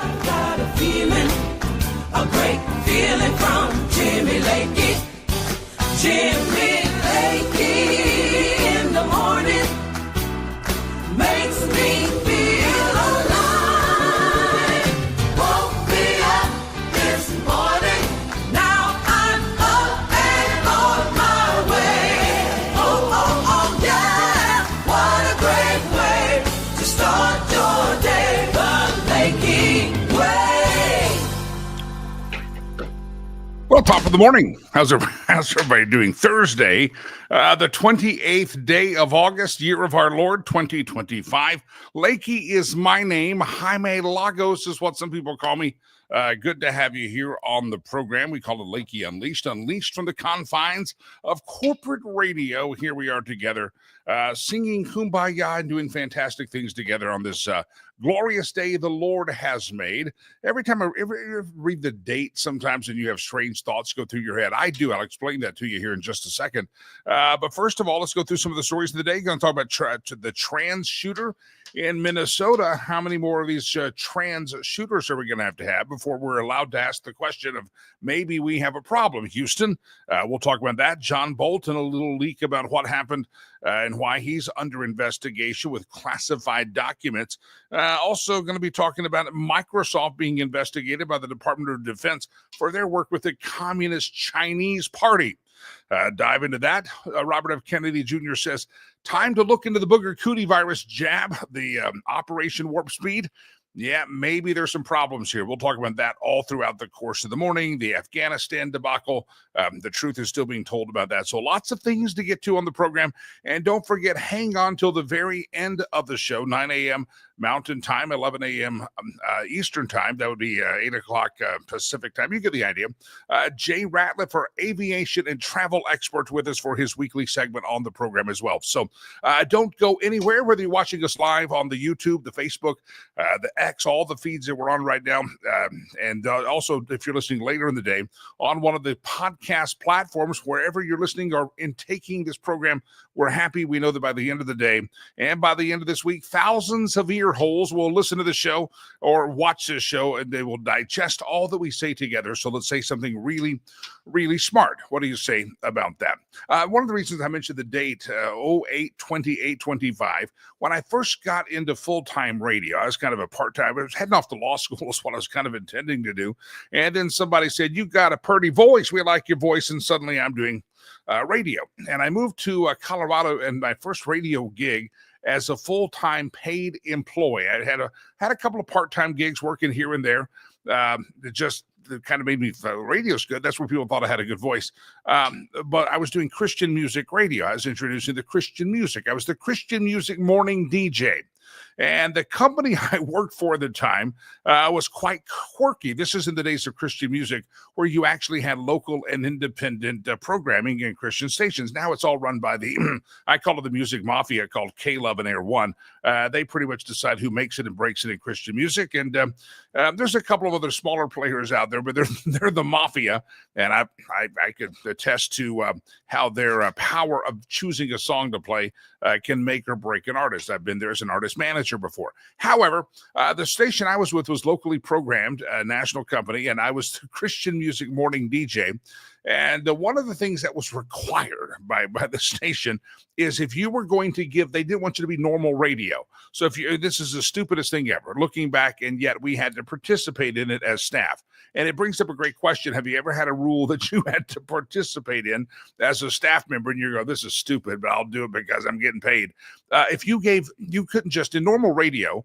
I got a feeling, a great feeling from Jimmy Lakey. Jimmy Lakey in the morning makes me feel alive. Woke me up this morning, now I'm up and on my way. Oh, oh, oh, yeah, what a great way to start your day, the Lakey way. Well, top of the morning. How's everybody doing? Thursday, the 28th day of August, year of our Lord, 2025. Lakey is my name. Jaime Lagos is what some people call me. Good to have you here on the program. We call it Lakey Unleashed, unleashed from the confines of corporate radio. Here we are together, singing Kumbaya and doing fantastic things together on this glorious day the Lord has made. Every time I read the date sometimes and you have strange thoughts go through your head, I do. I'll explain that to you here in just a second. But first of all, let's go through some of the stories of the day. We're going to talk about the trans shooter in Minnesota. How many more of these trans shooters are we going to have before we're allowed to ask the question of maybe we have a problem? Houston, we'll talk about that. John Bolton, a little leak about what happened and why he's under investigation with classified documents. Also going to be talking about Microsoft being investigated by the Department of Defense for their work with the Communist Chinese Party. Dive into that. Robert F. Kennedy Jr. says, time to look into the booger cootie virus jab, the Operation Warp Speed. Yeah, maybe there's some problems here. We'll talk about that all throughout the course of the morning. The Afghanistan debacle, the truth is still being told about that. So lots of things to get to on the program. And don't forget, hang on till the very end of the show, 9 a.m. Mountain Time, 11 a.m. Eastern Time. That would be 8 o'clock Pacific Time. You get the idea. Jay Ratliff, our aviation and travel expert, with us for his weekly segment on the program as well. So don't go anywhere, whether you're watching us live on the YouTube, the Facebook, the X, all the feeds that we're on right now. And also, if you're listening later in the day, on one of the podcast platforms, wherever you're listening or in taking this program, we're happy. We know that by the end of the day and by the end of this week, thousands of ear holes will listen to the show or watch this show, and they will digest all that we say together. So let's say something really, really smart. What do you say about that? One of the reasons I mentioned the date, 08/28/25, when I first got into full-time radio, I was kind of a part-time. I was heading off to law school is what I was kind of intending to do. And then somebody said, you got a pretty voice. We like your voice. And suddenly I'm doing radio. And I moved to Colorado, and my first radio gig as a full-time paid employee. I had a couple of part-time gigs working here and there. It kind of made me feel radio's good. That's where people thought I had a good voice. But I was doing Christian music radio. I was introducing the Christian music. I was the Christian music morning DJ. And the company I worked for at the time was quite quirky. This is in the days of Christian music, where you actually had local and independent programming in Christian stations. Now it's all run by the, I call it the music mafia, called K-Love and Air One. They pretty much decide who makes it and breaks it in Christian music. And there's a couple of other smaller players out there, but they're the mafia. And I could attest to how their power of choosing a song to play can make or break an artist. I've been there as an artist manager before. However, the station I was with was locally programmed, a national company, and I was the Christian music morning DJ. And one of the things that was required by the station is if you were going to give, they didn't want you to be normal radio. So this is the stupidest thing ever, looking back, and yet we had to participate in it as staff. And it brings up a great question. Have you ever had a rule that you had to participate in as a staff member, and you go, this is stupid, but I'll do it because I'm getting paid? You couldn't just, in normal radio,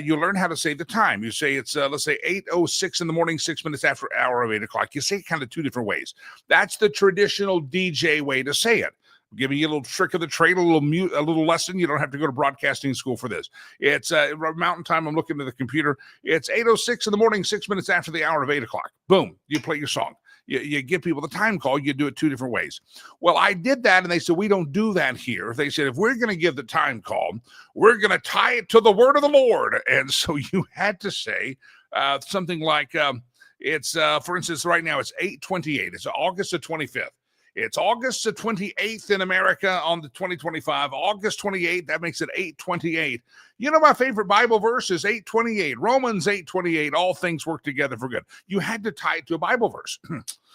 you learn how to say the time. You say it's, let's say 8:06 in the morning, 6 minutes after hour of 8 o'clock. You say it kind of two different ways. That's the traditional DJ way to say it. Giving you a little trick of the trade, a little lesson. You don't have to go to broadcasting school for this. It's Mountain Time. I'm looking at the computer. It's 8:06 in the morning, 6 minutes after the hour of 8 o'clock. Boom, you play your song. You give people the time call. You do it two different ways. Well, I did that, and they said, we don't do that here. They said, if we're going to give the time call, we're going to tie it to the word of the Lord. And so you had to say something like, it's, for instance, right now it's 8:28. It's August the 25th. It's August the 28th in America on the 2025. August 28th, that makes it 8:28. You know, my favorite Bible verse is 8:28. Romans 8:28. All things work together for good. You had to tie it to a Bible verse.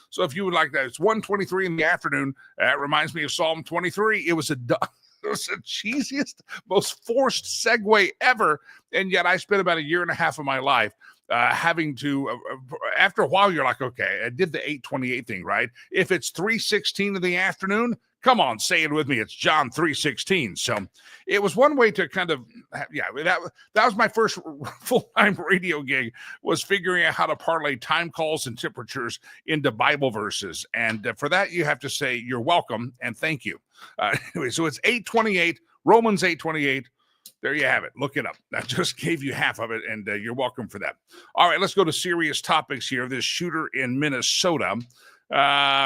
So if you would like that, it's 1:23 in the afternoon. That reminds me of Psalm 23. It was the cheesiest, most forced segue ever. And yet I spent about a year and a half of my life having to, after a while, you're like, okay, I did the 8:28 thing, right? If it's 3:16 in the afternoon, come on, say it with me. It's John 3:16. So it was one way to kind of, that was my first full-time radio gig, was figuring out how to parlay time calls and temperatures into Bible verses. And for that, you have to say you're welcome and thank you. Anyway, so it's 8:28, Romans 8:28. There you have it. Look it up. I just gave you half of it, and you're welcome for that. All right, let's go to serious topics here. This shooter in Minnesota,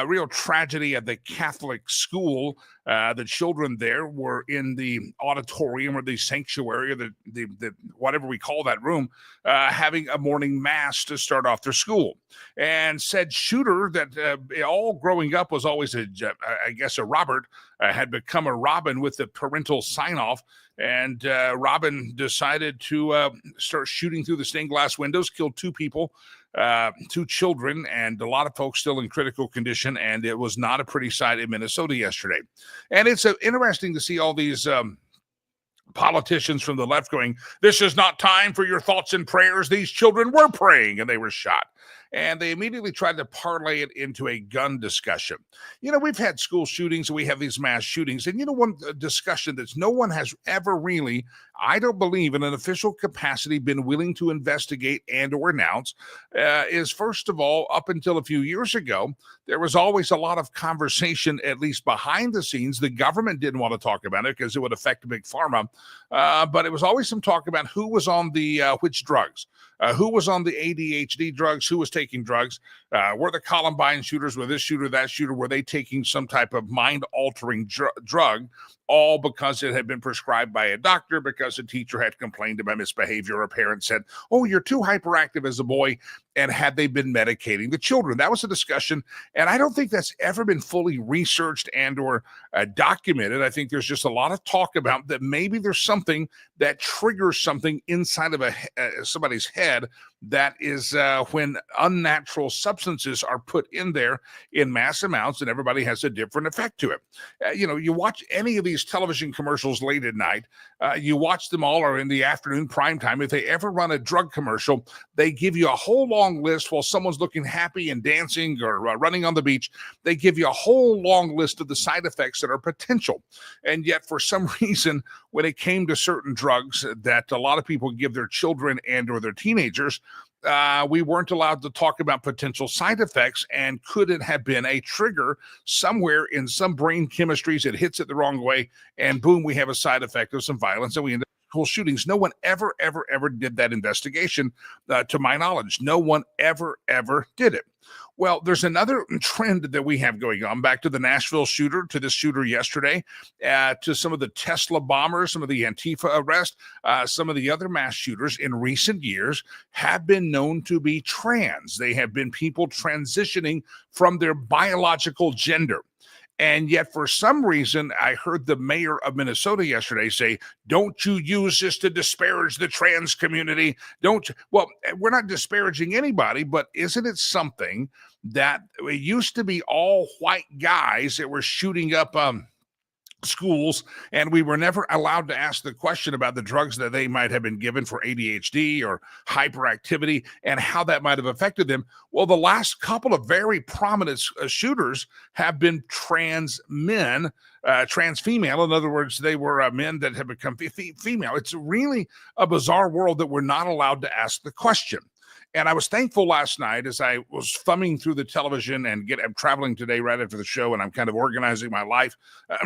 real tragedy at the Catholic school. The children there were in the auditorium or the sanctuary or the whatever we call that room, having a morning mass to start off their school. And said shooter that all growing up was always a Robert, had become a Robin with the parental sign-off. And Robin decided to start shooting through the stained glass windows, killed 2 people, 2 children, and a lot of folks still in critical condition. And it was not a pretty sight in Minnesota yesterday. And it's interesting to see all these politicians from the left going, this is not time for your thoughts and prayers. These children were praying and they were shot. And they immediately tried to parlay it into a gun discussion. You know, we've had school shootings and we have these mass shootings. And, you know, one discussion that no one has ever really, I don't believe, in an official capacity been willing to investigate and or announce is, first of all, up until a few years ago, there was always a lot of conversation, at least behind the scenes. The government didn't want to talk about it because it would affect big pharma. But it was always some talk about who was on the which drugs. Who was on the ADHD drugs, who was taking drugs, were the Columbine shooters, were this shooter, that shooter, were they taking some type of mind-altering drug, all because it had been prescribed by a doctor, because a teacher had complained about misbehavior, or a parent said, oh, you're too hyperactive as a boy, and had they been medicating the children? That was a discussion, and I don't think that's ever been fully researched and or documented. I think there's just a lot of talk about that maybe there's something that triggers something inside of somebody's head that is when unnatural substances are put in there in mass amounts, and everybody has a different effect to it. You know, you watch any of these television commercials late at night, you watch them all, or in the afternoon prime time. If they ever run a drug commercial, they give you a whole long list while someone's looking happy and dancing or running on the beach. They give you a whole long list of the side effects that are potential. And yet, for some reason, when it came to certain drugs that a lot of people give their children and or their teenagers, we weren't allowed to talk about potential side effects. And could it have been a trigger somewhere in some brain chemistries? It hits it the wrong way, and boom, we have a side effect of some violence, and we end up with school shootings. No one ever did that investigation, to my knowledge. No one ever did it. Well, there's another trend that we have going on, back to the Nashville shooter, to this shooter yesterday, to some of the Tesla bombers, some of the Antifa arrests, some of the other mass shooters in recent years have been known to be trans. They have been people transitioning from their biological gender. And yet, for some reason, I heard the mayor of Minnesota yesterday say, don't you use this to disparage the trans community. Well, we're not disparaging anybody, but isn't it something that it used to be all white guys that were shooting up schools, and we were never allowed to ask the question about the drugs that they might have been given for ADHD or hyperactivity and how that might have affected them? Well, the last couple of very prominent shooters have been trans men, trans female. In other words, they were men that have become female. It's really a bizarre world that we're not allowed to ask the question. And I was thankful last night as I was thumbing through the television and I'm traveling today right after the show, and I'm kind of organizing my life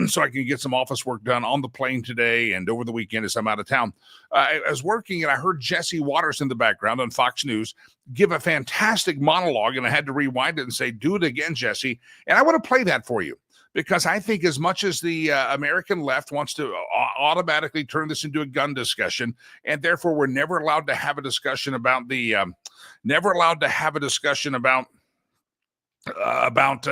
so I can get some office work done on the plane today and over the weekend as I'm out of town. I was working, and I heard Jesse Waters in the background on Fox News give a fantastic monologue, and I had to rewind it and say, do it again, Jesse. And I want to play that for you, because I think as much as the American left wants to automatically turn this into a gun discussion, and therefore we're never allowed to have a discussion about about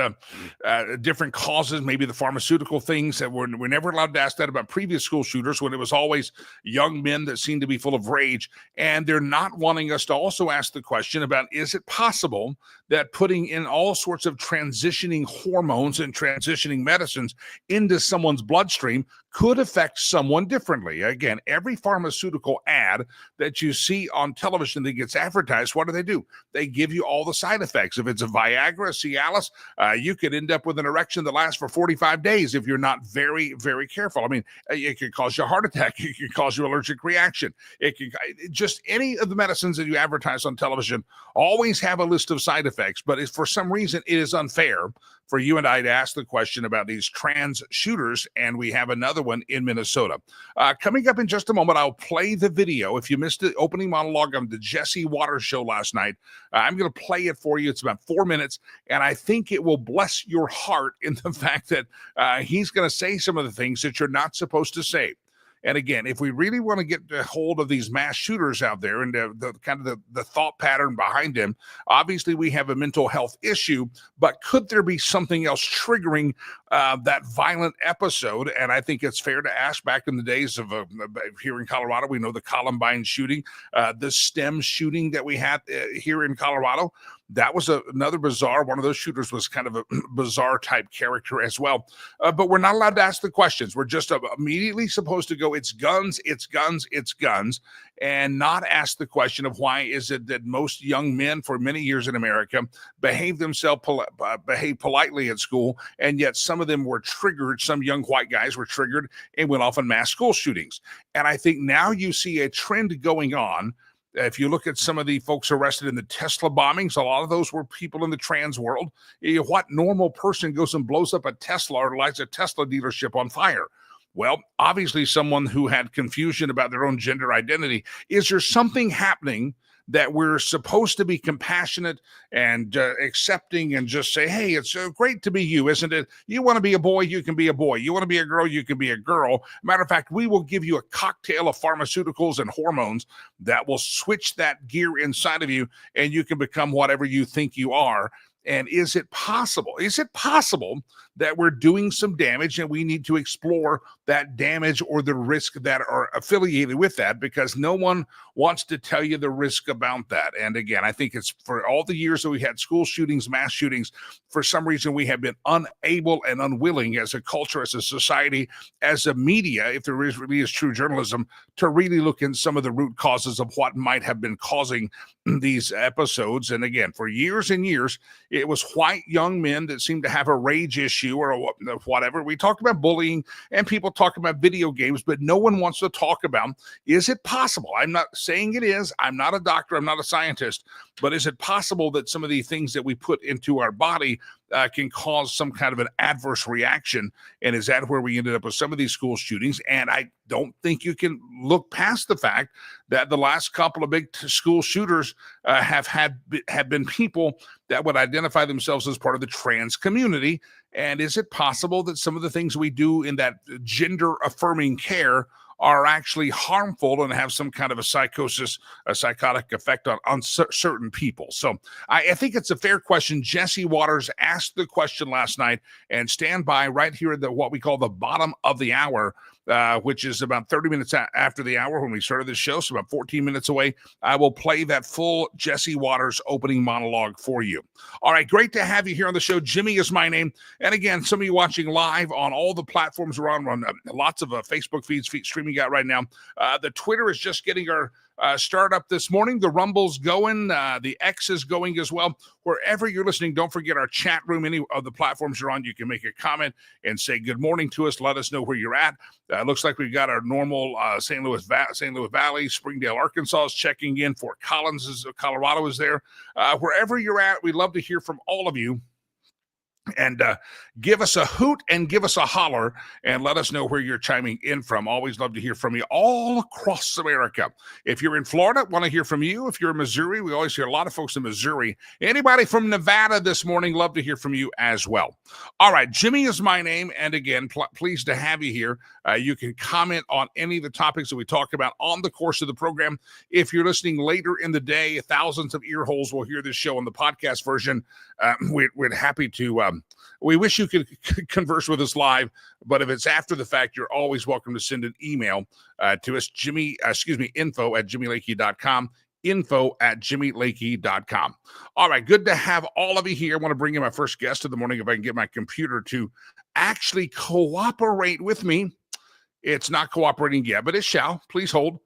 different causes, maybe the pharmaceutical things that we're never allowed to ask that about previous school shooters when it was always young men that seemed to be full of rage. And they're not wanting us to also ask the question about, is it possible that putting in all sorts of transitioning hormones and transitioning medicines into someone's bloodstream could affect someone differently? Again, every pharmaceutical ad that you see on television that gets advertised, what do? They give you all the side effects. If it's a Viagra, Cialis, you could end up with an erection that lasts for 45 days if you're not very, very careful. I mean, it could cause you a heart attack. It could cause you an allergic reaction. It could just any of the medicines that you advertise on television always have a list of side effects. But if for some reason it is unfair for you and I to ask the question about these trans shooters, and we have another one in Minnesota. Coming up in just a moment, I'll play the video. If you missed the opening monologue on the Jesse Waters show last night, I'm going to play it for you. It's about 4 minutes, and I think it will bless your heart in the fact that he's going to say some of the things that you're not supposed to say. And again, if we really want to get a hold of these mass shooters out there and the kind of the thought pattern behind them, obviously we have a mental health issue, but could there be something else triggering that violent episode? And I think it's fair to ask, back in the days of here in Colorado, we know the Columbine shooting, the STEM shooting that we had here in Colorado. That was another bizarre. One of those shooters was kind of a bizarre type character as well. But we're not allowed to ask the questions. We're just immediately supposed to go, it's guns, it's guns, it's guns, and not ask the question of why is it that most young men for many years in America behave politely at school, and yet some of them were triggered. Some young white guys were triggered and went off on mass school shootings. And I think now you see a trend going on. If you look at some of the folks arrested in the Tesla bombings, a lot of those were people in the trans world. What normal person goes and blows up a Tesla or lights a Tesla dealership on fire? Well, obviously someone who had confusion about their own gender identity. Is there something happening that we're supposed to be compassionate and accepting and just say, hey, it's great to be you, isn't it? You want to be a boy, you can be a boy. You want to be a girl, you can be a girl. Matter of fact, we will give you a cocktail of pharmaceuticals and hormones that will switch that gear inside of you, and you can become whatever you think you are. And is it possible? Is it possible that we're doing some damage and we need to explore that damage or the risk that are affiliated with that? Because no one wants to tell you the risk about that. And again, I think it's for all the years that we had school shootings, mass shootings, for some reason we have been unable and unwilling as a culture, as a society, as a media, if there really is true journalism, to really look in some of the root causes of what might have been causing these episodes. And again, for years and years, it was white young men that seemed to have a rage issue or whatever. We talked about bullying and people talk about video games, but no one wants to talk about, is it possible? I'm not saying it is. I'm not a doctor. I'm not a scientist. But is it possible that some of the things that we put into our body can cause some kind of an adverse reaction? And is that where we ended up with some of these school shootings? And I don't think you can look past the fact that the last couple of big school shooters have been people that would identify themselves as part of the trans community. And is it possible that some of the things we do in that gender affirming care are actually harmful and have some kind of a psychotic effect on certain people? So I think it's a fair question. Jesse Waters asked the question last night, and stand by right here at what we call the bottom of the hour, which is about 30 minutes after the hour when we started this show, so about 14 minutes away. I will play that full Jesse Waters opening monologue for you. All right, great to have you here on the show. Jimmy is my name. And again, some of you watching live on all the platforms we're on lots of Facebook feeds streaming out right now. The Twitter is just getting our start up this morning. The Rumble's going. The X is going as well. Wherever you're listening, don't forget our chat room. Any of the platforms you're on, you can make a comment and say good morning to us. Let us know where you're at. Looks like we've got our normal St. Louis Valley, Springdale, Arkansas is checking in. Fort Collins, Colorado is there. Wherever you're at, we'd love to hear from all of you. And give us a hoot and give us a holler and let us know where you're chiming in from. Always love to hear from you all across America. If you're in Florida, want to hear from you. If you're in Missouri, we always hear a lot of folks in Missouri. Anybody from Nevada this morning, love to hear from you as well. All right, Jimmy is my name. And again, pleased to have you here. You can comment on any of the topics that we talk about on the course of the program. If you're listening later in the day, thousands of ear holes will hear this show on the podcast version. We're happy to... we wish you could converse with us live, but if it's after the fact, you're always welcome to send an email to us, info@jimmylakey.com, info@jimmylakey.com. All right, good to have all of you here. I want to bring in my first guest of the morning if I can get my computer to actually cooperate with me. It's not cooperating yet, but it shall. Please hold.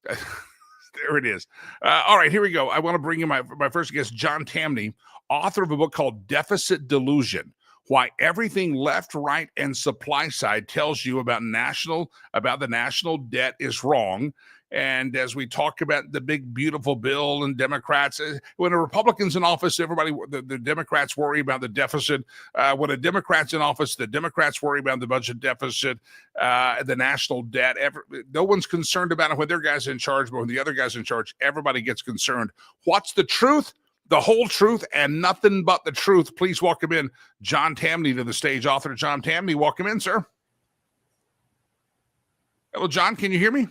There it is. All right, here we go. I want to bring in my first guest, John Tamny, author of a book called Deficit Delusion: Why Everything Left, Right, and Supply Side Tells You About the National Debt is Wrong. And as we talk about the big, beautiful bill and Democrats, when a Republican's in office, the Democrats worry about the deficit. When a Democrat's in office, the Democrats worry about the budget deficit, the national debt. No one's concerned about it when their guy's in charge, but when the other guy's in charge, everybody gets concerned. What's the truth? The whole truth and nothing but the truth. Please welcome in John Tamny to the stage. Author John Tamny, welcome in, sir. Hello, John. Can you hear me?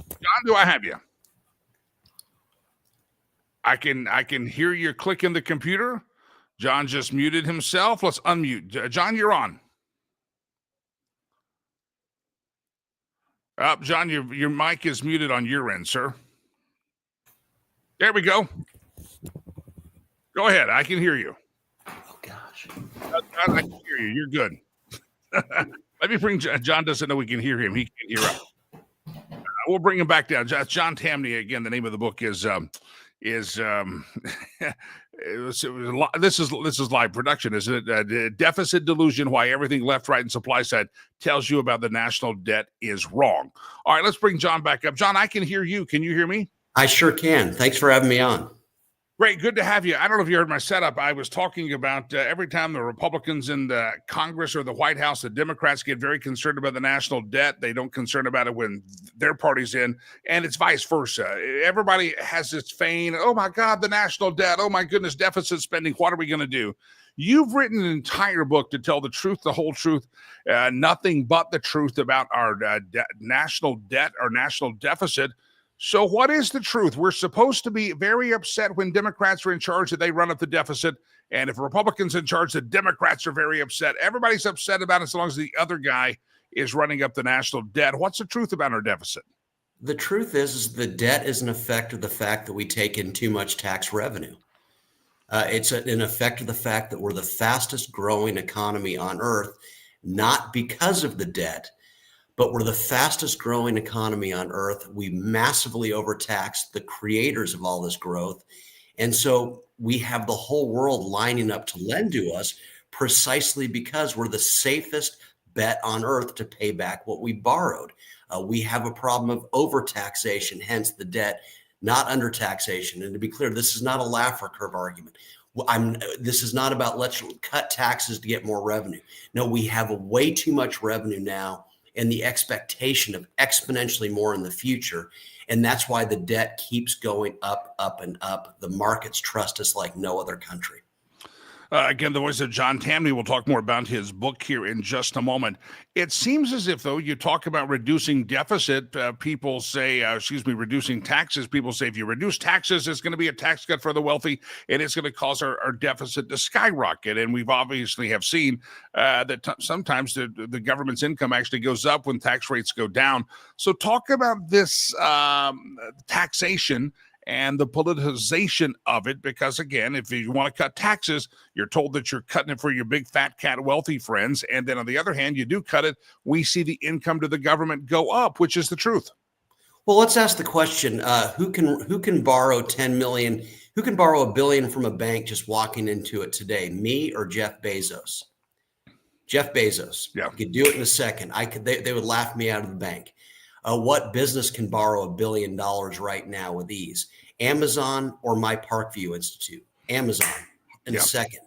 John, do I have you? I can hear you clicking the computer. John just muted himself. Let's unmute. John, you're on. John, your mic is muted on your end, sir. There we go. Go ahead. I can hear you. Oh, gosh. I can hear you. You're good. Let me bring John. Doesn't know we can hear him. He can hear us. We'll bring him back down. John Tamny, again, the name of the book is this is live production, isn't it? Deficit Delusion: Why Everything Left, Right, and Supply Side Tells You About the National Debt is Wrong. All right, let's bring John back up. John, I can hear you. Can you hear me? I sure can. Thanks for having me on. Great. Good to have you. I don't know if you heard my setup. I was talking about every time the Republicans in the Congress or the White House, the Democrats get very concerned about the national debt. They don't concern about it when their party's in, and it's vice versa. Everybody has this feign, oh my God, the national debt. Oh my goodness, deficit spending. What are we going to do? You've written an entire book to tell the truth, the whole truth, nothing but the truth about our national debt, our national deficit. So what is the truth? We're supposed to be very upset when Democrats are in charge that they run up the deficit. And if Republicans in charge, the Democrats are very upset. Everybody's upset about it as long as the other guy is running up the national debt. What's the truth about our deficit? The truth is the debt is an effect of the fact that we take in too much tax revenue. It's an effect of the fact that we're the fastest growing economy on earth, not because of the debt, but we're the fastest growing economy on earth. We massively overtaxed the creators of all this growth. And so we have the whole world lining up to lend to us precisely because we're the safest bet on earth to pay back what we borrowed. We have a problem of overtaxation, hence the debt, not undertaxation. And to be clear, this is not a Laffer curve argument. This is not about let's cut taxes to get more revenue. No, we have way too much revenue now and the expectation of exponentially more in the future. And that's why the debt keeps going up, up, and up. The markets trust us like no other country. Again, the voice of John Tamny. We'll talk more about his book here in just a moment. It seems as if, though, you talk about reducing deficit, people say, reducing taxes. People say if you reduce taxes, it's going to be a tax cut for the wealthy, and it's going to cause our deficit to skyrocket. And we've obviously have seen that sometimes the government's income actually goes up when tax rates go down. So talk about this taxation and the politicization of it, because again, if you want to cut taxes, you're told that you're cutting it for your big fat cat wealthy friends. And then on the other hand, you do cut it. We see the income to the government go up, which is the truth. Well, let's ask the question, who can borrow 10 million? Who can borrow $1 billion from a bank just walking into it today? Me or Jeff Bezos? Jeff Bezos. Yeah. Could do it in a second. They would laugh me out of the bank. What business can borrow $1 billion right now with ease? Amazon or my Parkview Institute? Amazon. in a Yeah. second.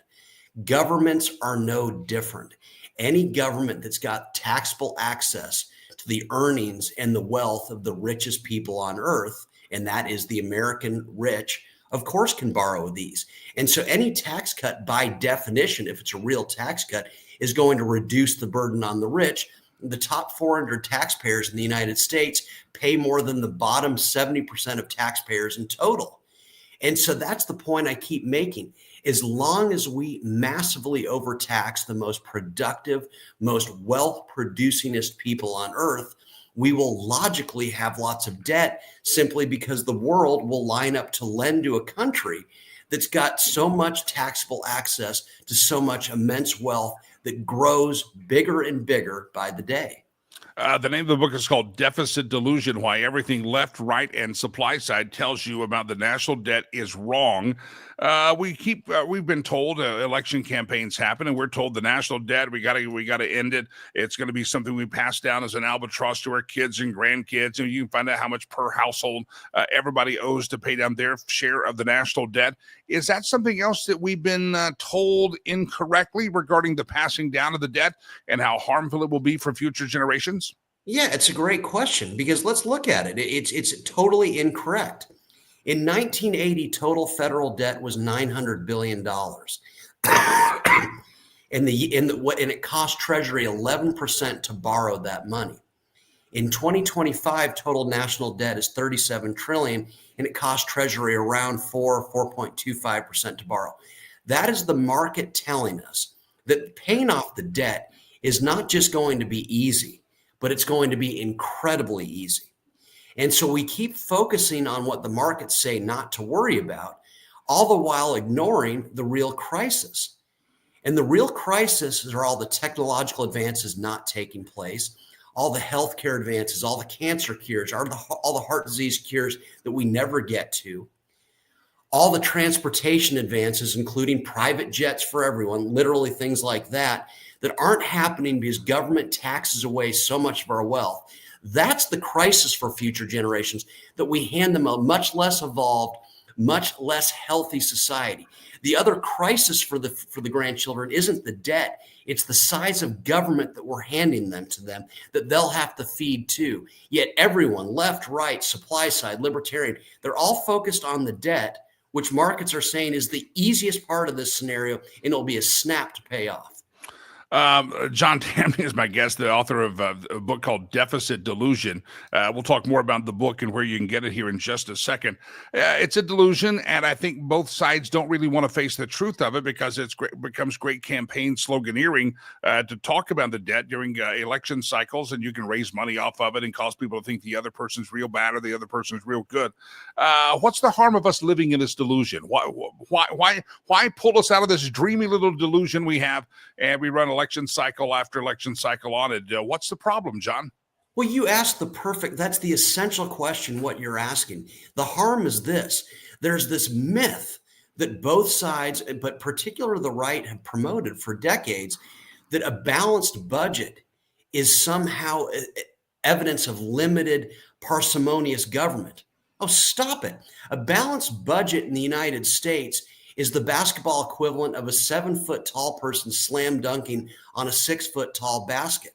Governments are no different. Any government that's got taxable access to the earnings and the wealth of the richest people on earth, and that is the American rich, of course, can borrow these. And so any tax cut, by definition, if it's a real tax cut, is going to reduce the burden on the rich. The top 400 taxpayers in the United States pay more than the bottom 70% of taxpayers in total. And so that's the point I keep making. As long as we massively overtax the most productive, most wealth producingest people on earth, we will logically have lots of debt simply because the world will line up to lend to a country that's got so much taxable access to so much immense wealth that grows bigger and bigger by the day. The name of the book is called Deficit Delusion, Why Everything Left, Right, and Supply Side Tells You About the National Debt is Wrong. We've been told election campaigns happen, and we're told the national debt, we gotta end it. It's going to be something we pass down as an albatross to our kids and grandkids, and you can find out how much per household everybody owes to pay down their share of the national debt. Is that something else that we've been told incorrectly regarding the passing down of the debt and how harmful it will be for future generations? Yeah, it's a great question because let's look at it. It's totally incorrect. In 1980, total federal debt was $900 billion. And it cost Treasury 11% to borrow that money. In 2025, total national debt is $37 trillion, and it costs Treasury around 4.25% to borrow. That is the market telling us that paying off the debt is not just going to be easy, but it's going to be incredibly easy. And so we keep focusing on what the markets say not to worry about, all the while ignoring the real crisis. And the real crisis are all the technological advances not taking place, all the healthcare advances, all the cancer cures, all the heart disease cures that we never get to, all the transportation advances, including private jets for everyone, literally things like that, that aren't happening because government taxes away so much of our wealth. That's the crisis for future generations, that we hand them a much less evolved, much less healthy society. The other crisis for the grandchildren isn't the debt. It's the size of government that we're handing them to them that they'll have to feed too. Yet everyone, left, right, supply side, libertarian, they're all focused on the debt, which markets are saying is the easiest part of this scenario, and it'll be a snap to pay off. John Tamny is my guest, the author of a book called Deficit Delusion. We'll talk more about the book and where you can get it here in just a second. It's a delusion, and I think both sides don't really want to face the truth of it because it becomes great campaign sloganeering to talk about the debt during election cycles, and you can raise money off of it and cause people to think the other person's real bad or the other person's real good. What's the harm of us living in this delusion? Why pull us out of this dreamy little delusion we have, and we run election cycle after election cycle on it? What's the problem, John? Well, you asked that's the essential question, what you're asking. The harm is this. There's this myth that both sides, but particularly the right, have promoted for decades, that a balanced budget is somehow evidence of limited, parsimonious government. Oh, stop it. A balanced budget in the United States is the basketball equivalent of a 7-foot-tall person slam dunking on a 6-foot-tall basket.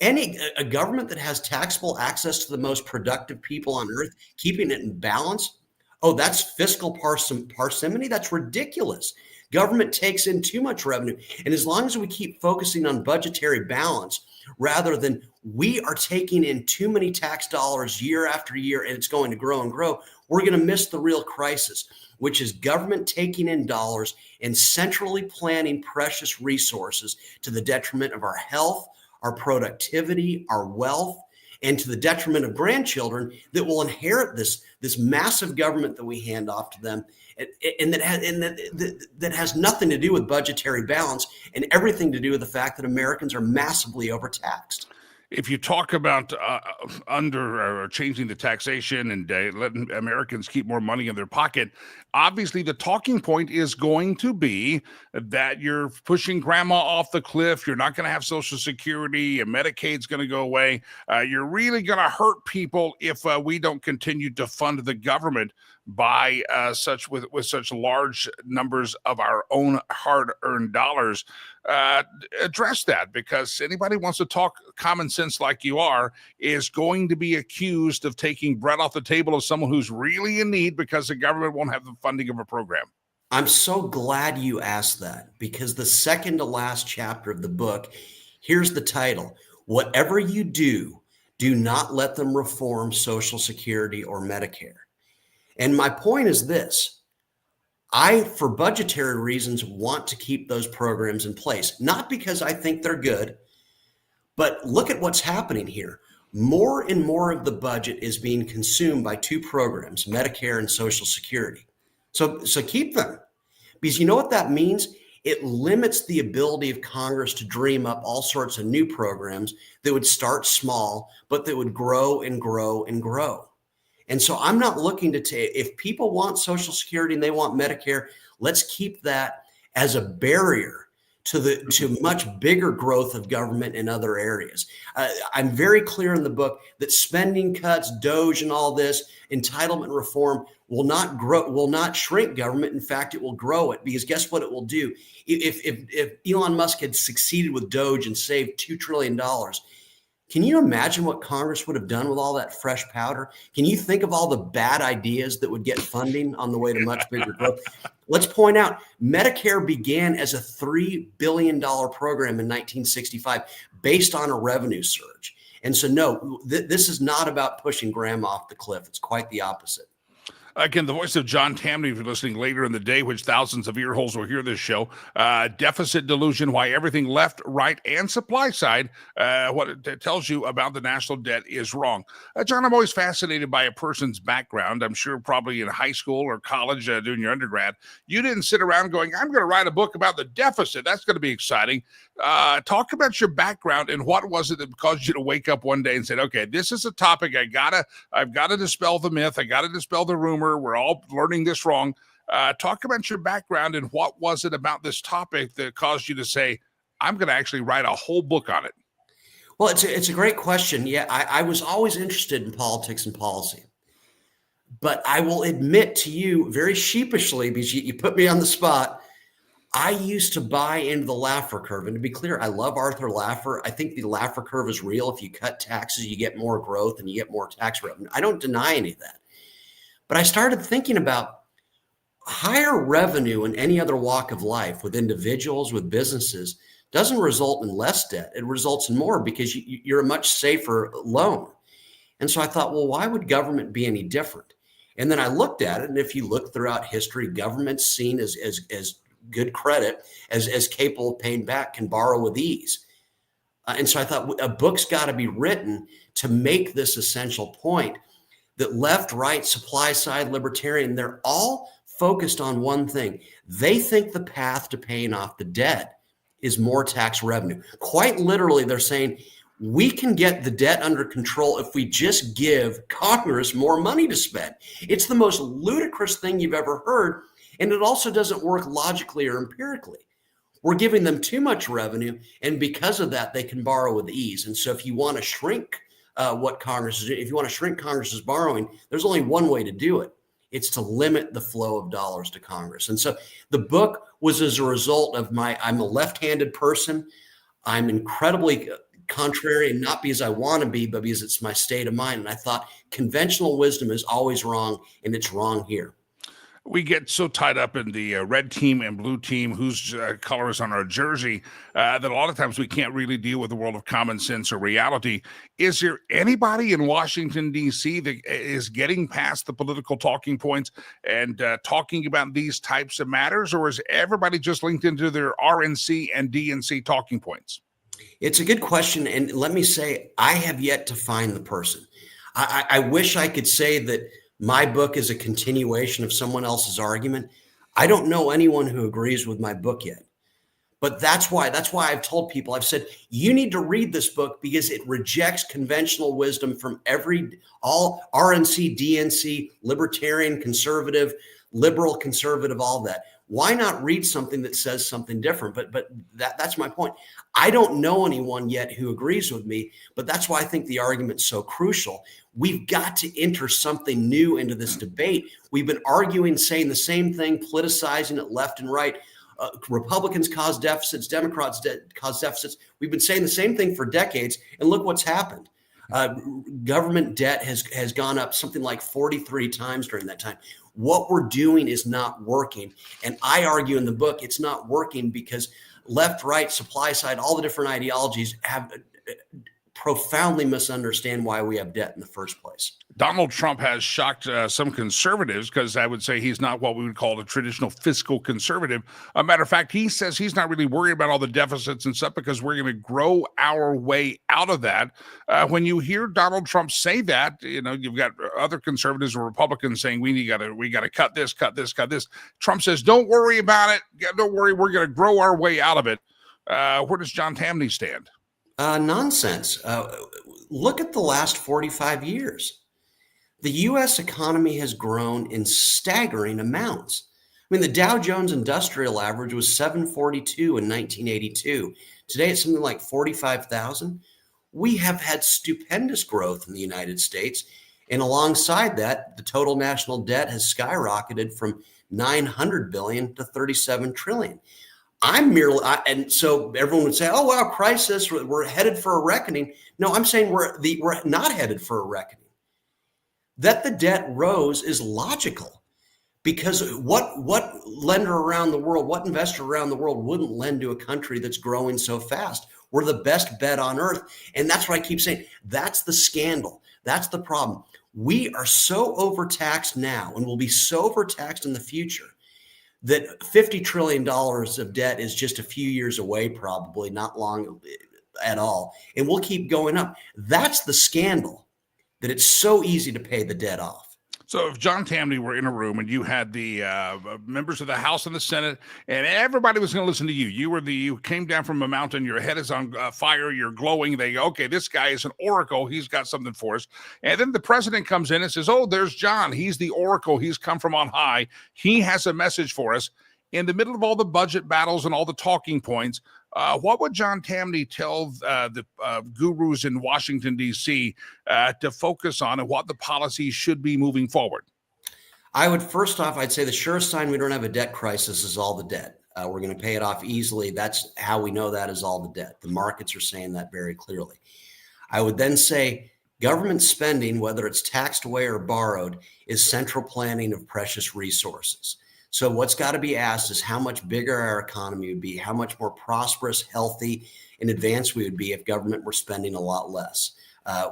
A government that has taxable access to the most productive people on earth, keeping it in balance, oh, that's fiscal parsimony? That's ridiculous. Government takes in too much revenue. And as long as we keep focusing on budgetary balance, rather than we are taking in too many tax dollars year after year and it's going to grow and grow, we're going to miss the real crisis, which is government taking in dollars and centrally planning precious resources to the detriment of our health, our productivity, our wealth, and to the detriment of grandchildren that will inherit this massive government that we hand off to them, and that has nothing to do with budgetary balance and everything to do with the fact that Americans are massively overtaxed. If you talk about under or changing the taxation and letting Americans keep more money in their pocket, obviously the talking point is going to be that you're pushing grandma off the cliff. You're not going to have Social Security, and Medicaid's going to go away. You're really going to hurt people if we don't continue to fund the government. by with such large numbers of our own hard-earned dollars. Address that, because anybody wants to talk common sense like you are is going to be accused of taking bread off the table of someone who's really in need because the government won't have the funding of a program. I'm so glad you asked that, because the second to last chapter of the book, here's the title: Whatever you do, do not let them reform Social Security or Medicare. And my point is this: I, for budgetary reasons, want to keep those programs in place, not because I think they're good, but look at what's happening here. More and more of the budget is being consumed by two programs, Medicare and Social Security. So keep them, because you know what that means? It limits the ability of Congress to dream up all sorts of new programs that would start small, but that would grow and grow and grow. And so I'm not looking to if people want Social Security and they want Medicare, let's keep that as a barrier to much bigger growth of government in other areas. I'm very clear in the book that spending cuts, DOGE, and all this entitlement reform will not shrink government. In fact, it will grow it, because guess what it will do? If Elon Musk had succeeded with DOGE and saved $2 trillion, can you imagine what Congress would have done with all that fresh powder? Can you think of all the bad ideas that would get funding on the way to much bigger growth? Let's point out, Medicare began as a $3 billion program in 1965 based on a revenue surge. And so, no, this is not about pushing Graham off the cliff. It's quite the opposite. Again, the voice of John Tamny, if you're listening later in the day, which thousands of ear holes will hear this show. Deficit delusion, why everything left, right, and supply side, what it tells you about the national debt is wrong. John, I'm always fascinated by a person's background. I'm sure probably in high school or college doing your undergrad, you didn't sit around going, I'm going to write a book about the deficit. That's going to be exciting. Talk about your background and what was it that caused you to wake up one day and said, okay, this is a topic I've got to dispel the myth. I got to dispel the rumor. We're all learning this wrong. Talk about your background and what was it about this topic that caused you to say, I'm going to actually write a whole book on it? Well, it's a great question. Yeah, I was always interested in politics and policy. But I will admit to you very sheepishly, because you put me on the spot, I used to buy into the Laffer curve. And to be clear, I love Arthur Laffer. I think the Laffer curve is real. If you cut taxes, you get more growth and you get more tax revenue. I don't deny any of that. But I started thinking about higher revenue in any other walk of life, with individuals, with businesses, doesn't result in less debt. It results in more, because you're a much safer loan. And so I thought, well, why would government be any different? And then I looked at it. And if you look throughout history, government's seen as good credit, as capable of paying back, can borrow with ease. And so I thought a book's got to be written to make this essential point that left, right, supply side, libertarian, they're all focused on one thing. They think the path to paying off the debt is more tax revenue. Quite literally, they're saying we can get the debt under control if we just give Congress more money to spend. It's the most ludicrous thing you've ever heard. And it also doesn't work logically or empirically. We're giving them too much revenue, and because of that, they can borrow with ease. And so if you want to shrink what Congress is doing, if you want to shrink Congress's borrowing, there's only one way to do it. It's to limit the flow of dollars to Congress. And so the book was as a result of I'm a left-handed person. I'm incredibly contrarian, not because I want to be, but because it's my state of mind. And I thought conventional wisdom is always wrong, and it's wrong here. We get so tied up in the red team and blue team, whose color is on our jersey, that a lot of times we can't really deal with the world of common sense or reality. Is there anybody in Washington, D.C. that is getting past the political talking points and talking about these types of matters, or is everybody just linked into their RNC and DNC talking points? It's a good question. And let me say, I have yet to find the person. I wish I could say that my book is a continuation of someone else's argument. I don't know anyone who agrees with my book yet. But that's why I've told people, I've said, you need to read this book because it rejects conventional wisdom from all RNC, DNC, libertarian, conservative, liberal, conservative, all that. Why not read something that says something different? But that's my point. I don't know anyone yet who agrees with me, but that's why I think the argument's so crucial. We've got to enter something new into this debate. We've been arguing, saying the same thing, politicizing it left and right. Republicans cause deficits, Democrats cause deficits. We've been saying the same thing for decades, and look what's happened. Government debt has gone up something like 43 times during that time. What we're doing is not working. And I argue in the book, it's not working because left, right, supply side, all the different ideologies have profoundly misunderstand why we have debt in the first place. Donald Trump has shocked some conservatives because I would say he's not what we would call a traditional fiscal conservative. A matter of fact, he says he's not really worried about all the deficits and stuff because we're going to grow our way out of that. When you hear Donald Trump say that, you've got other conservatives or Republicans saying we got to cut this. Trump says, don't worry about it. Don't worry. We're going to grow our way out of it. Where does John Tamny stand? Nonsense. Look at the last 45 years. The U.S. economy has grown in staggering amounts. I mean, the Dow Jones Industrial Average was 742 in 1982. Today, it's something like 45,000. We have had stupendous growth in the United States. And alongside that, the total national debt has skyrocketed from $900 billion to $37 trillion. And so everyone would say, oh, wow, crisis, we're headed for a reckoning. No, I'm saying we're not headed for a reckoning. That the debt rose is logical because what lender around the world, what investor around the world wouldn't lend to a country that's growing so fast? We're the best bet on earth. And that's what I keep saying. That's the scandal. That's the problem. We are so overtaxed now and will be so overtaxed in the future that $50 trillion of debt is just a few years away, probably not long at all. And we'll keep going up. That's the scandal, that it's so easy to pay the debt off. So if John Tamny were in a room and you had the members of the House and the Senate and everybody was going to listen to you, you came down from a mountain, your head is on fire, you're glowing. They go, okay, this guy is an oracle. He's got something for us. And then the president comes in and says, oh, there's John. He's the oracle. He's come from on high. He has a message for us. In the middle of all the budget battles and all the talking points, what would John Tamny tell the gurus in Washington, D.C. To focus on and what the policy should be moving forward? First off, I'd say the surest sign we don't have a debt crisis is all the debt. We're going to pay it off easily. That's how we know that is all the debt. The markets are saying that very clearly. I would then say government spending, whether it's taxed away or borrowed, is central planning of precious resources. So what's got to be asked is how much bigger our economy would be, how much more prosperous, healthy, and advanced we would be if government were spending a lot less.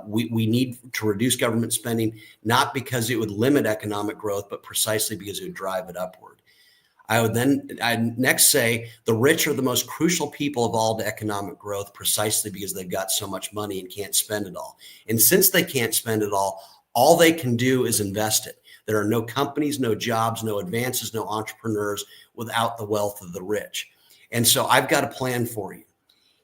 We need to reduce government spending, not because it would limit economic growth, but precisely because it would drive it upward. I'd next say the rich are the most crucial people of all to economic growth, precisely because they've got so much money and can't spend it all. And since they can't spend it all they can do is invest it. There are no companies, no jobs, no advances, no entrepreneurs without the wealth of the rich. And so I've got a plan for you.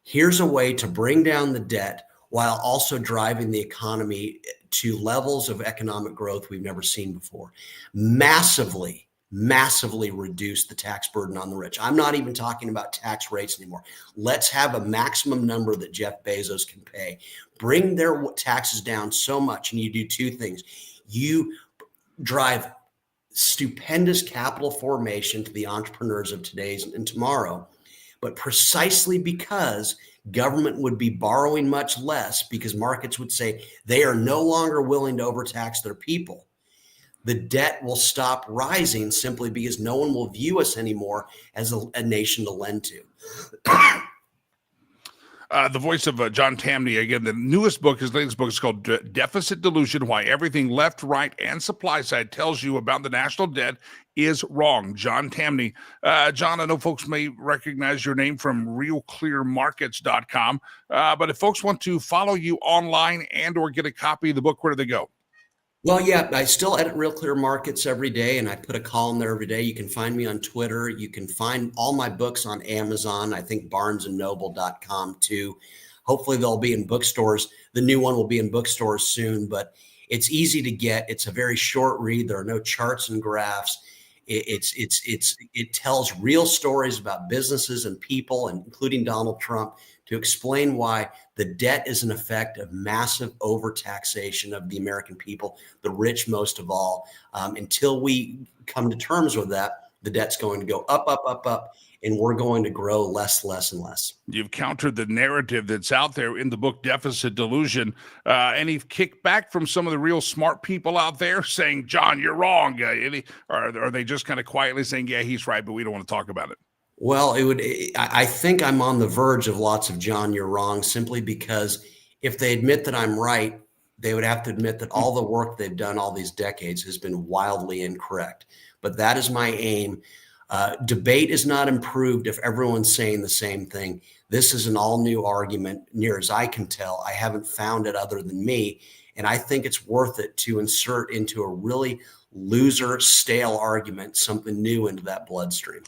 Here's a way to bring down the debt while also driving the economy to levels of economic growth we've never seen before. Massively reduce the tax burden on the rich. I'm not even talking about tax rates anymore. Let's have a maximum number that Jeff Bezos can pay. Bring their taxes down so much, and you do two things. You drive stupendous capital formation to the entrepreneurs of today's and tomorrow, but precisely because government would be borrowing much less because markets would say they are no longer willing to overtax their people. The debt will stop rising simply because no one will view us anymore as a nation to lend to. The voice of John Tamny, again, the latest book is called Deficit Delusion, Why Everything Left, Right, and Supply Side Tells You About the National Debt is Wrong. John Tamny. John, I know folks may recognize your name from realclearmarkets.com, but if folks want to follow you online and or get a copy of the book, where do they go? Well, yeah, I still edit Real Clear Markets every day, and I put a column there every day. You can find me on Twitter. You can find all my books on Amazon. I think barnesandnoble.com too. Hopefully they'll be in bookstores. The new one will be in bookstores soon, but it's easy to get. It's a very short read. There are no charts and graphs. It tells real stories about businesses and people, and including Donald Trump, to explain why the debt is an effect of massive overtaxation of the American people, the rich most of all. Until we come to terms with that, the debt's going to go up, up, up, up, and we're going to grow less, less, and less. You've countered the narrative that's out there in the book, Deficit Delusion. Any kickback from some of the real smart people out there saying, John, you're wrong? Or are they just kind of quietly saying, yeah, he's right, but we don't want to talk about it? Well, I think I'm on the verge of lots of John, you're wrong, simply because if they admit that I'm right, they would have to admit that all the work they've done all these decades has been wildly incorrect. But that is my aim. Debate is not improved if everyone's saying the same thing. This is an all new argument, near as I can tell. I haven't found it other than me. And I think it's worth it to insert into a really loser, stale argument something new into that bloodstream.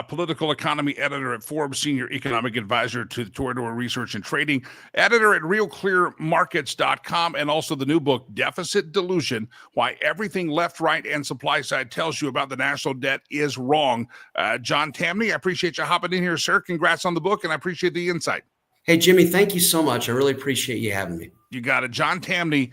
Political economy editor at Forbes, senior economic advisor to Torador Research and Trading, editor at realclearmarkets.com, and also the new book, Deficit Delusion, Why Everything Left, Right, and Supply Side Tells You About the National Debt Is Wrong. John Tamny, I appreciate you hopping in here, sir. Congrats on the book, and I appreciate the insight. Hey, Jimmy, thank you so much. I really appreciate you having me. You got it. John Tamny,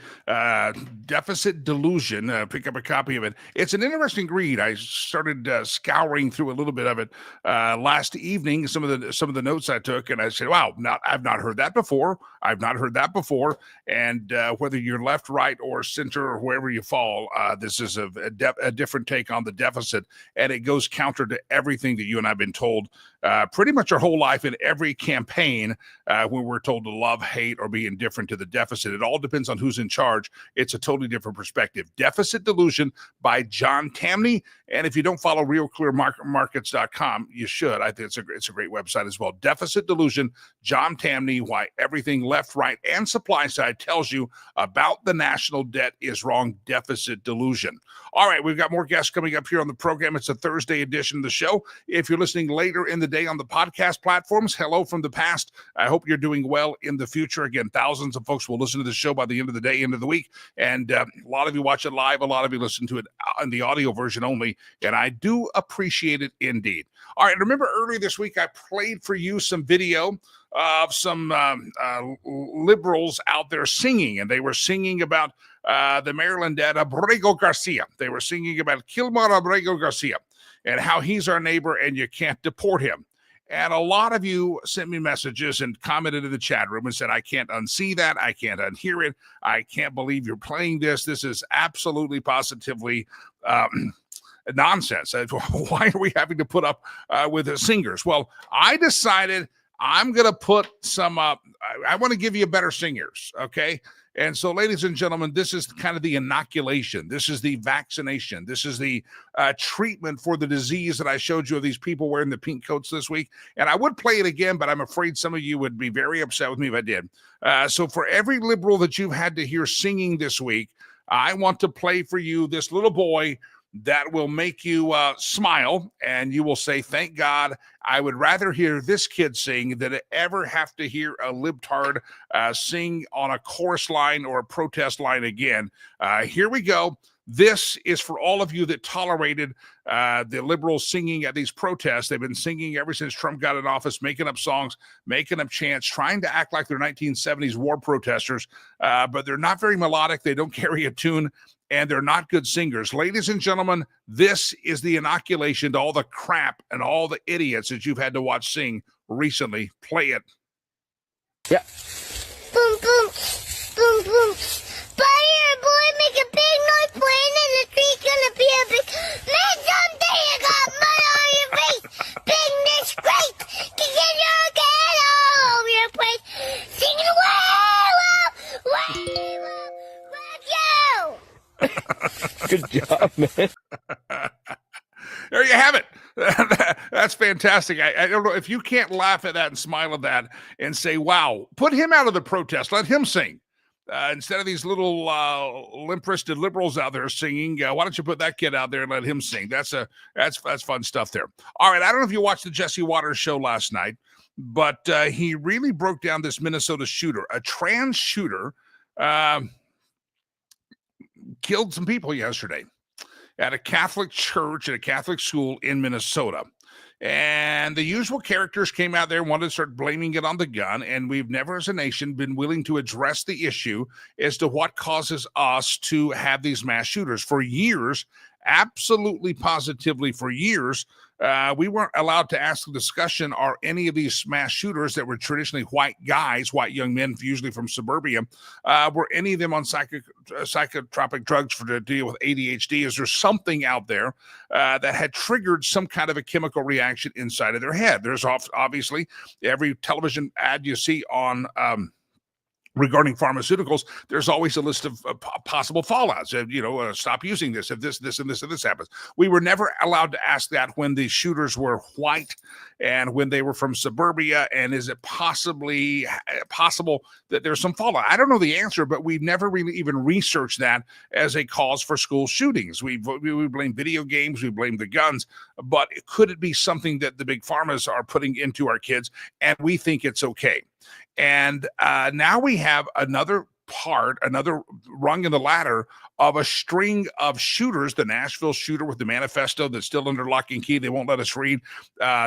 Deficit Delusion. Pick up a copy of it. It's an interesting read. I started scouring through a little bit of it last evening. Some of the notes I took, and I said, "Wow, I've not heard that before. I've not heard that before." And whether you're left, right, or center, or wherever you fall, this is a different take on the deficit, and it goes counter to everything that you and I've been told pretty much our whole life in every campaign when we're told to love, hate, or be indifferent to the deficit. It all depends on who's in charge. It's a totally different perspective. Deficit Delusion by John Tamny. And if you don't follow realclearmarkets.com, you should. I think it's a great website as well. Deficit Delusion, John Tamny, Why Everything Left, Right, and Supply Side Tells You About the National Debt Is Wrong. Deficit Delusion. All right, we've got more guests coming up here on the program. It's a Thursday edition of the show. If you're listening later in the day on the podcast platforms, hello from the past. I hope you're doing well in the future. Again, thousands of folks will listen to the show by the end of the day, end of the week. And a lot of you watch it live. A lot of you listen to it in the audio version only. And I do appreciate it indeed. All right. Remember earlier this week, I played for you some video of some liberals out there singing, and they were singing about the Maryland dad, Abrego Garcia. They were singing about Kilmar Abrego Garcia and how he's our neighbor and you can't deport him. And a lot of you sent me messages and commented in the chat room and said, I can't unsee that. I can't unhear it. I can't believe you're playing this. This is absolutely positively nonsense. Why are we having to put up with the singers? Well, I decided I'm going to put some up. I want to give you better singers, okay? And so, ladies and gentlemen, this is kind of the inoculation. This is the vaccination. This is the treatment for the disease that I showed you of these people wearing the pink coats this week. And I would play it again, but I'm afraid some of you would be very upset with me if I did. So for every liberal that you've had to hear singing this week, I want to play for you this little boy that will make you smile, and you will say, thank God, I would rather hear this kid sing than ever have to hear a libtard sing on a chorus line or a protest line again. Here we go. This is for all of you that tolerated the liberals singing at these protests. They've been singing ever since Trump got in office, making up songs, making up chants, trying to act like they're 1970s war protesters, but they're not very melodic. They don't carry a tune, and they're not good singers. Ladies and gentlemen, this is the inoculation to all the crap and all the idiots that you've had to watch sing recently. Play it. Yeah. Boom, boom, boom, boom. Fire, boy, make a big noise, playing in the street, gonna be a big man someday. You got mud on your face, big disgrace. Can get your head all over your place, singing rock you. Good job, man. There you have it. That's fantastic. I don't know if you can't laugh at that and smile at that and say, wow, put him out of the protest. Let him sing. Instead of these little limp-wristed liberals out there singing, why don't you put that kid out there and let him sing? That's fun stuff there. All right, I don't know if you watched the Jesse Waters show last night, but he really broke down this Minnesota shooter, a trans shooter, killed some people yesterday at a Catholic church, at a Catholic school in Minnesota. And the usual characters came out there and wanted to start blaming it on the gun. And we've never, as a nation, been willing to address the issue as to what causes us to have these mass shooters. For years, absolutely positively for years, we weren't allowed to ask the discussion, are any of these mass shooters that were traditionally white guys, white young men, usually from suburbia, were any of them on psychotropic drugs to deal with ADHD? Is there something out there that had triggered some kind of a chemical reaction inside of their head? There's obviously every television ad you see on regarding pharmaceuticals, there's always a list of possible fallouts. Stop using this if this and this happens. We were never allowed to ask that when the shooters were white and when they were from suburbia. And is it possibly possible that there's some fallout? I don't know the answer, but we've never really even researched that as a cause for school shootings. We blame video games, we blame the guns, but could it be something that the big pharmas are putting into our kids and we think it's okay? And now we have another rung in the ladder of a string of shooters. The Nashville shooter with the manifesto that's still under lock and key. They won't let us read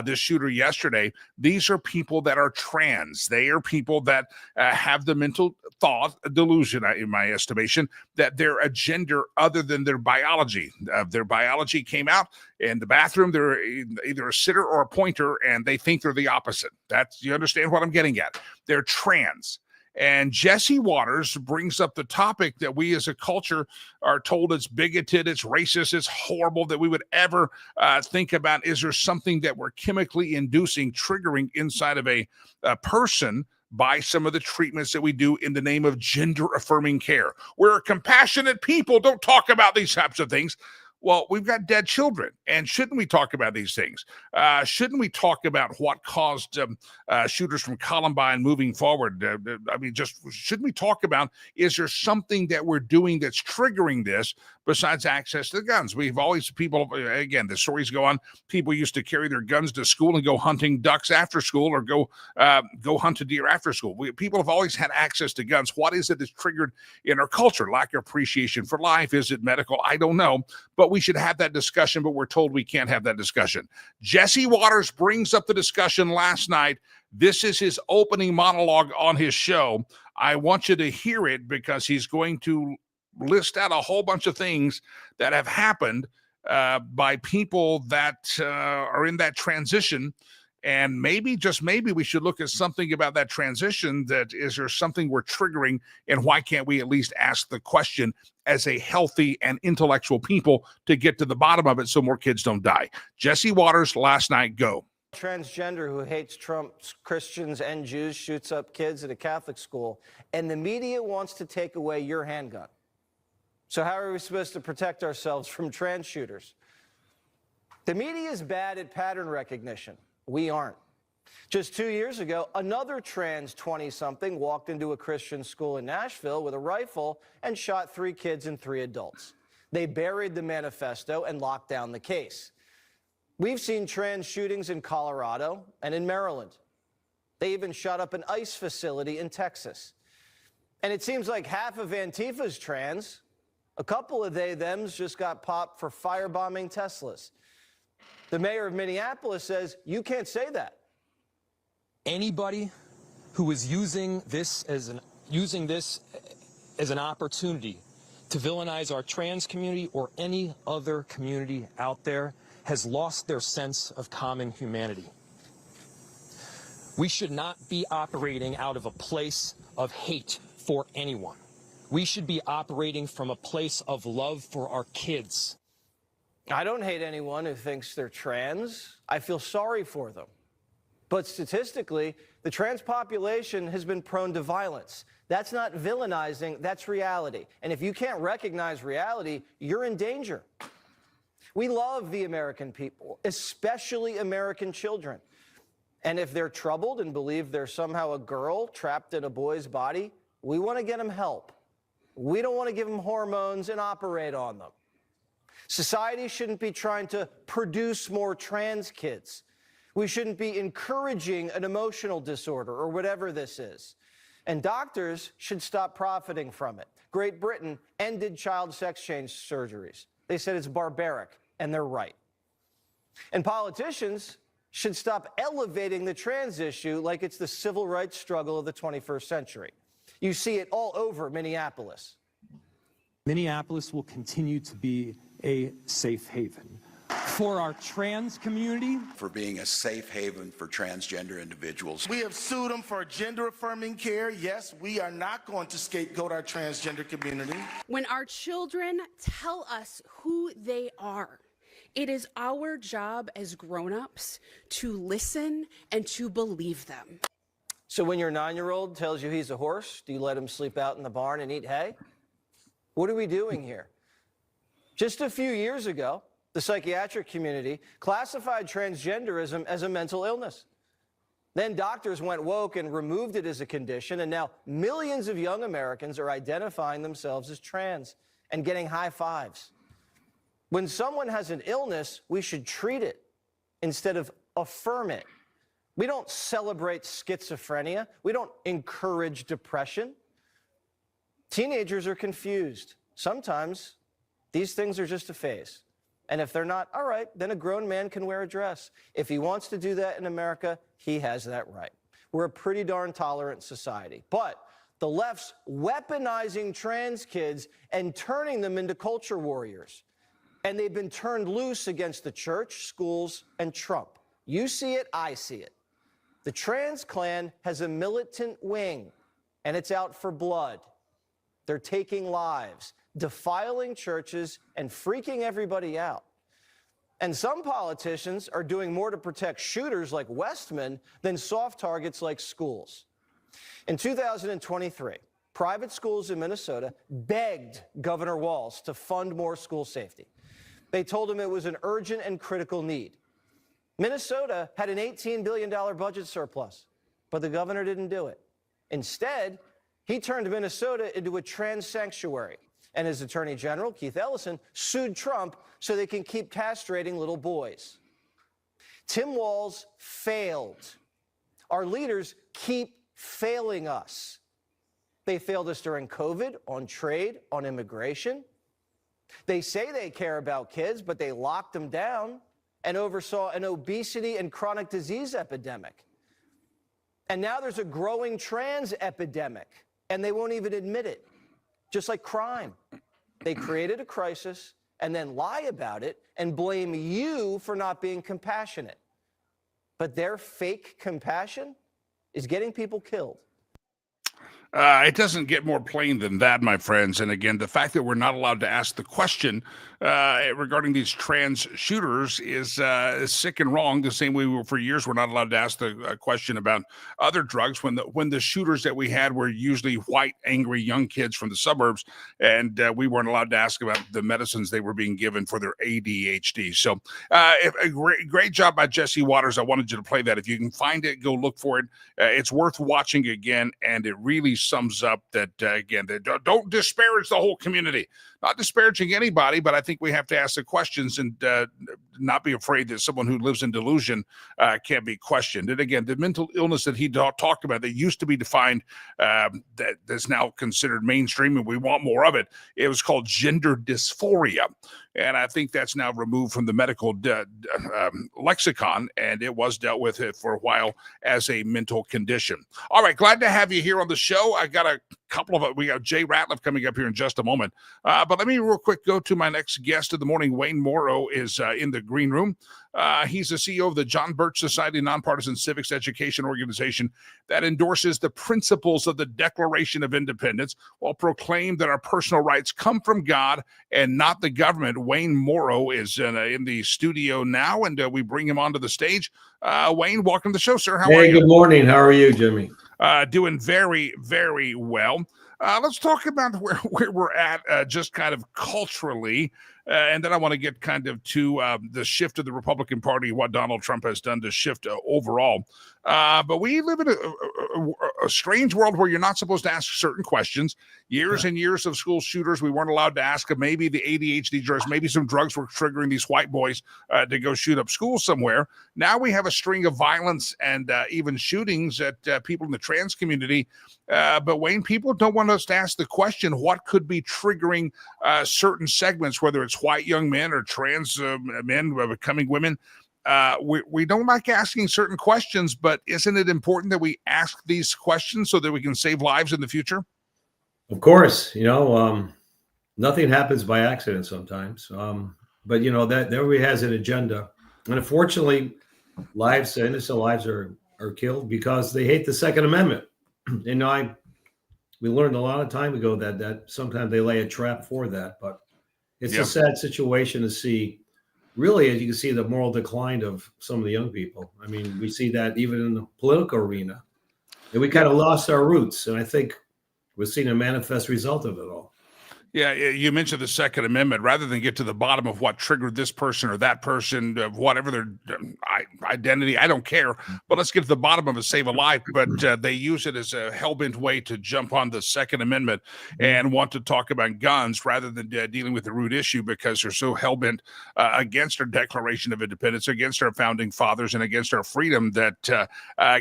this shooter yesterday. These are people that are trans. They are people that have the mental thought delusion, in my estimation, that they're a gender other than their biology. Their biology came out in the bathroom. They're either a sitter or a pointer, and they think they're the opposite. You understand what I'm getting at? They're trans. And Jesse Waters brings up the topic that we as a culture are told it's bigoted, it's racist, it's horrible that we would ever think about. Is there something that we're chemically inducing, triggering inside of a person by some of the treatments that we do in the name of gender-affirming care? We're compassionate people. Don't talk about these types of things. Well, we've got dead children, and shouldn't we talk about these things? Shouldn't we talk about what caused shooters from Columbine moving forward? Shouldn't we talk about, is there something that we're doing that's triggering this besides access to the guns? Again, the stories go on, people used to carry their guns to school and go hunting ducks after school or go hunt a deer after school. People have always had access to guns. What is it that's triggered in our culture? Lack of appreciation for life? Is it medical? I don't know. But we should have that discussion, but we're told we can't have that discussion. Jesse Waters brings up the discussion last night. This is his opening monologue on his show. I want you to hear it because he's going to list out a whole bunch of things that have happened by people that are in that transition. And maybe, just maybe, we should look at something about that transition. That is there something we're triggering, and why can't we at least ask the question as a healthy and intellectual people to get to the bottom of it so more kids don't die? Jesse Waters last night, go. Transgender who hates Trump, Christians and Jews, shoots up kids at a Catholic school, and the media wants to take away your handgun. So how are we supposed to protect ourselves from trans shooters? The media is bad at pattern recognition. We aren't. Just 2 years ago, another trans 20-something walked into a Christian school in Nashville with a rifle and shot 3 kids and 3 adults. They buried the manifesto and locked down the case. We've seen trans shootings in Colorado and in Maryland. They even shot up an ICE facility in Texas. And it seems like half of Antifa's trans. A couple of they-thems just got popped for firebombing Teslas. The mayor of Minneapolis says, you can't say that. Anybody who is using this as an opportunity to villainize our trans community or any other community out there has lost their sense of common humanity. We should not be operating out of a place of hate for anyone. We should be operating from a place of love for our kids. I don't hate anyone who thinks they're trans. I feel sorry for them. But statistically, the trans population has been prone to violence. That's not villainizing, that's reality. And if you can't recognize reality, you're in danger. We love the American people, especially American children. And if they're troubled and believe they're somehow a girl trapped in a boy's body, We want to get them help. We don't want to give them hormones and operate on them. Society shouldn't be trying to produce more trans kids. We shouldn't be encouraging an emotional disorder or whatever this is. And doctors should stop profiting from it. Great Britain ended child sex change surgeries. They said it's barbaric, and they're right. And politicians should stop elevating the trans issue like it's the civil rights struggle of the 21st century. You see it all over Minneapolis. Minneapolis will continue to be a safe haven for our trans community. For being a safe haven for transgender individuals. We have sued them for gender-affirming care. Yes, we are not going to scapegoat our transgender community. When our children tell us who they are, it is our job as grown-ups to listen and to believe them. So when your 9-year-old tells you he's a horse, do you let him sleep out in the barn and eat hay? What are we doing here? Just a few years ago, the psychiatric community classified transgenderism as a mental illness. Then doctors went woke and removed it as a condition, and now millions of young Americans are identifying themselves as trans and getting high fives. When someone has an illness, we should treat it instead of affirm it. We don't celebrate schizophrenia. We don't encourage depression. Teenagers are confused. Sometimes these things are just a phase. And if they're not, all right, then a grown man can wear a dress. If he wants to do that in America, he has that right. We're a pretty darn tolerant society. But the left's weaponizing trans kids and turning them into culture warriors. And they've been turned loose against the church, schools, and Trump. You see it, I see it. The trans Klan has a militant wing, and it's out for blood. They're taking lives, defiling churches, and freaking everybody out. And some politicians are doing more to protect shooters like Westman than soft targets like schools. In 2023, private schools in Minnesota begged Governor Walz to fund more school safety. They told him it was an urgent and critical need. Minnesota had an $18 billion budget surplus, but the governor didn't do it. Instead, he turned Minnesota into a trans sanctuary, and his attorney general, Keith Ellison, sued Trump so they can keep castrating little boys. Tim Walz failed. Our leaders keep failing us. They failed us during COVID, on trade, on immigration. They say they care about kids, but they locked them down and oversaw an obesity and chronic disease epidemic. And now there's a growing trans epidemic, and they won't even admit it. Just like crime. They created a crisis and then lie about it and blame you for not being compassionate. But their fake compassion is getting people killed. It doesn't get more plain than that, my friends. And again, the fact that we're not allowed to ask the question regarding these trans shooters is sick and wrong. The same way for years we're not allowed to ask the question about other drugs when the shooters that we had were usually white, angry young kids from the suburbs, and we weren't allowed to ask about the medicines they were being given for their ADHD. So a great job by Jesse Waters. I wanted you to play that. If you can find it, go look for it. It's worth watching again, and it really sums up that, again, that don't disparage the whole community. Not disparaging anybody, but I think we have to ask the questions and not be afraid that someone who lives in delusion can't be questioned. And again, the mental illness that he talked about that used to be defined, that's now considered mainstream, and we want more of it. It was called gender dysphoria. And I think that's now removed from the medical lexicon, and it was dealt with it for a while as a mental condition. All right, glad to have you here on the show. I got a couple of, we got Jay Ratliff coming up here in just a moment. But let me real quick go to my next guest of the morning. Wayne Morrow is in the green room. He's the CEO of the John Birch Society, nonpartisan civics education organization that endorses the principles of the Declaration of Independence while proclaim that our personal rights come from God and not the government. Wayne Morrow is in the studio now, and we bring him onto the stage. Wayne, welcome to the show, sir. How are you? Good morning. How are you, Jimmy? Doing very, very well. Let's talk about where we're at just kind of culturally. And then I want to get kind of to the shift of the Republican Party, what Donald Trump has done to shift overall. But we live in a strange world where you're not supposed to ask certain questions. Years and years of school shooters, we weren't allowed to ask. Maybe the ADHD drugs, maybe some drugs were triggering these white boys to go shoot up schools somewhere. Now we have a string of violence and even shootings at people in the trans community. But Wayne, people don't want us to ask the question, what could be triggering certain segments, whether it's white young men or trans men becoming women. We don't like asking certain questions, but isn't it important that we ask these questions so that we can save lives in the future? Of course, nothing happens by accident sometimes. But that everybody has an agenda. And unfortunately, innocent lives are killed because they hate the Second Amendment. And we learned a lot of time ago that sometimes they lay a trap for that. But it's a sad situation to see. Really, as you can see, the moral decline of some of the young people. I mean, we see that even in the political arena. And we kind of lost our roots. And I think we're seeing a manifest result of it all. Yeah, you mentioned the Second Amendment. Rather than get to the bottom of what triggered this person or that person, whatever their identity, I don't care. But let's get to the bottom of it, save a life. But they use it as a hell-bent way to jump on the Second Amendment and want to talk about guns rather than dealing with the root issue because they're so hell-bent against our Declaration of Independence, against our founding fathers, and against our freedom that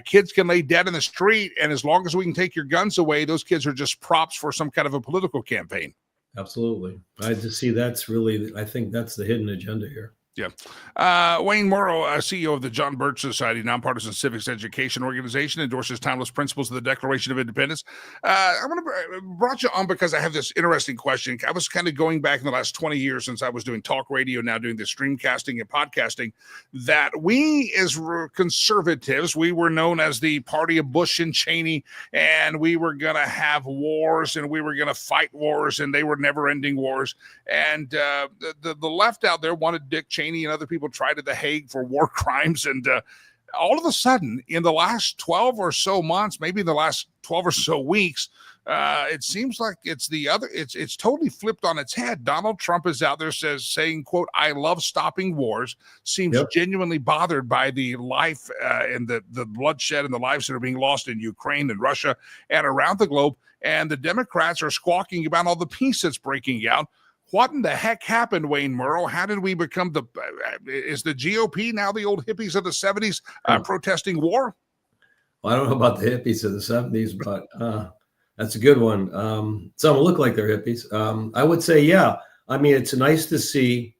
kids can lay dead in the street. And as long as we can take your guns away, those kids are just props for some kind of a political campaign. Absolutely. I just see I think that's the hidden agenda here. Yeah. Wayne Morrow, CEO of the John Birch Society, nonpartisan civics education organization, endorses timeless principles of the Declaration of Independence. I brought you on because I have this interesting question. I was kind of going back in the last 20 years since I was doing talk radio, now doing the streamcasting and podcasting, that we as conservatives, we were known as the party of Bush and Cheney, and we were going to have wars and we were going to fight wars, and they were never-ending wars. And the left out there wanted Dick Cheney and other people tried at The Hague for war crimes. And all of a sudden, in the last 12 or so months, maybe the last 12 or so weeks, it seems like it's totally flipped on its head. Donald Trump is out there saying, quote, "I love stopping wars," seems genuinely bothered by the life and the bloodshed and the lives that are being lost in Ukraine and Russia and around the globe. And the Democrats are squawking about all the peace that's breaking out. What in the heck happened, Wayne Morrow? How did we become is the GOP now the old hippies of the 70s protesting war? Well, I don't know about the hippies of the 70s, but that's a good one. Some look like they're hippies. I would say, yeah. I mean, it's nice to see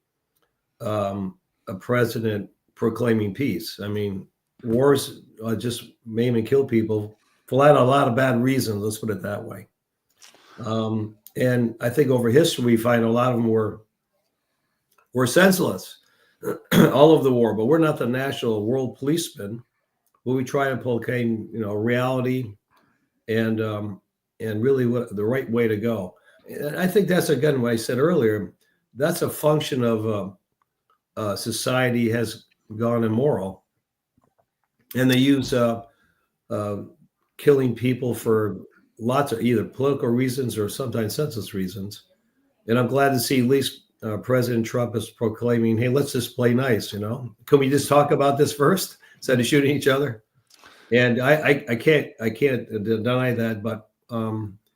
a president proclaiming peace. I mean, wars just maim and kill people for a lot of bad reasons. Let's put it that way. And I think over history, we find a lot of them were senseless, all of the war. But we're not the national world policeman. But we try to proclaim, reality and really what the right way to go. And I think that's, again, what I said earlier, that's a function of society has gone immoral. And they use killing people for lots of either political reasons or sometimes senseless reasons. And I'm glad to see at least President Trump is proclaiming, hey, let's just play nice, Can we just talk about this first instead of shooting each other? And I can't deny that, but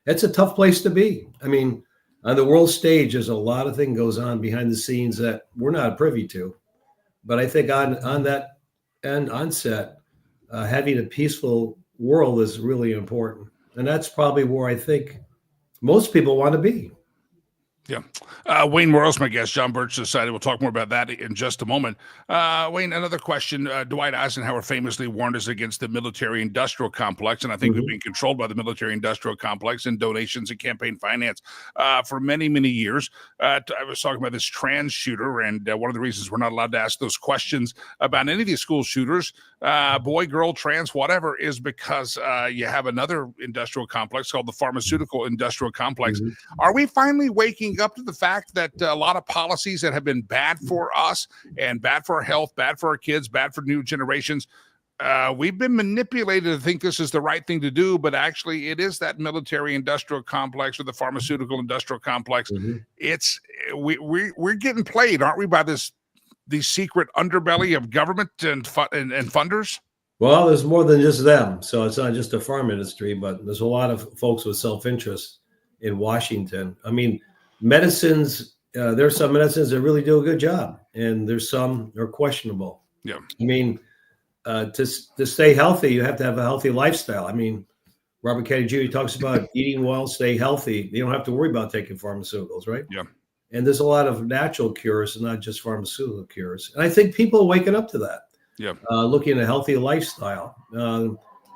it's a tough place to be. I mean, on the world stage, there's a lot of things goes on behind the scenes that we're not privy to. But I think on that end onset, having a peaceful world is really important. And that's probably where I think most people want to be. Yeah. Wayne Morrow's my guest, John Birch Society. We'll talk more about that in just a moment. Wayne, another question. Dwight Eisenhower famously warned us against the military-industrial complex, and I think we've been controlled by the military-industrial complex and donations and campaign finance for many, many years. I was talking about this trans shooter, and one of the reasons we're not allowed to ask those questions about any of these school shooters, boy, girl, trans, whatever, is because you have another industrial complex called the pharmaceutical industrial complex. Are we finally waking up to the fact that a lot of policies that have been bad for us and bad for our health, bad for our kids, bad for new generations, we've been manipulated to think this is the right thing to do, but actually it is that military industrial complex or the pharmaceutical industrial complex. Mm-hmm. It's we're getting played, aren't we, by the secret underbelly of government and funders? Well, there's more than just them. So it's not just the farm industry, but there's a lot of folks with self-interest in Washington. I mean, medicines, there's some medicines that really do a good job, and there's some that are questionable. Yeah. I mean, to stay healthy, you have to have a healthy lifestyle. I mean, Robert Kennedy Jr. talks about eating well, stay healthy. You don't have to worry about taking pharmaceuticals, right? Yeah. And there's a lot of natural cures and not just pharmaceutical cures. And I think people are waking up to that. Yeah. Looking at a healthy lifestyle.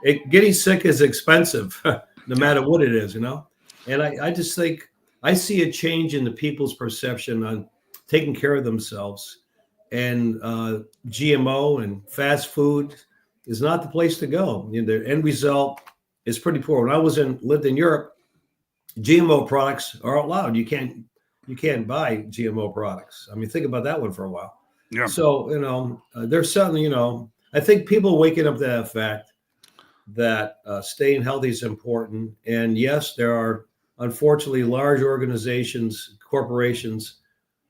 Getting sick is expensive, no matter what it is, you know? And I just think I see a change in the people's perception on taking care of themselves. And GMO and fast food is not the place to go. You know, the end result is pretty poor. When I lived in Europe, GMO products are allowed. You can't buy GMO products. I mean, think about that one for a while. Yeah. So, you know, there's something, you know, I think people waking up to that fact that staying healthy is important. And yes, there are unfortunately large organizations, corporations,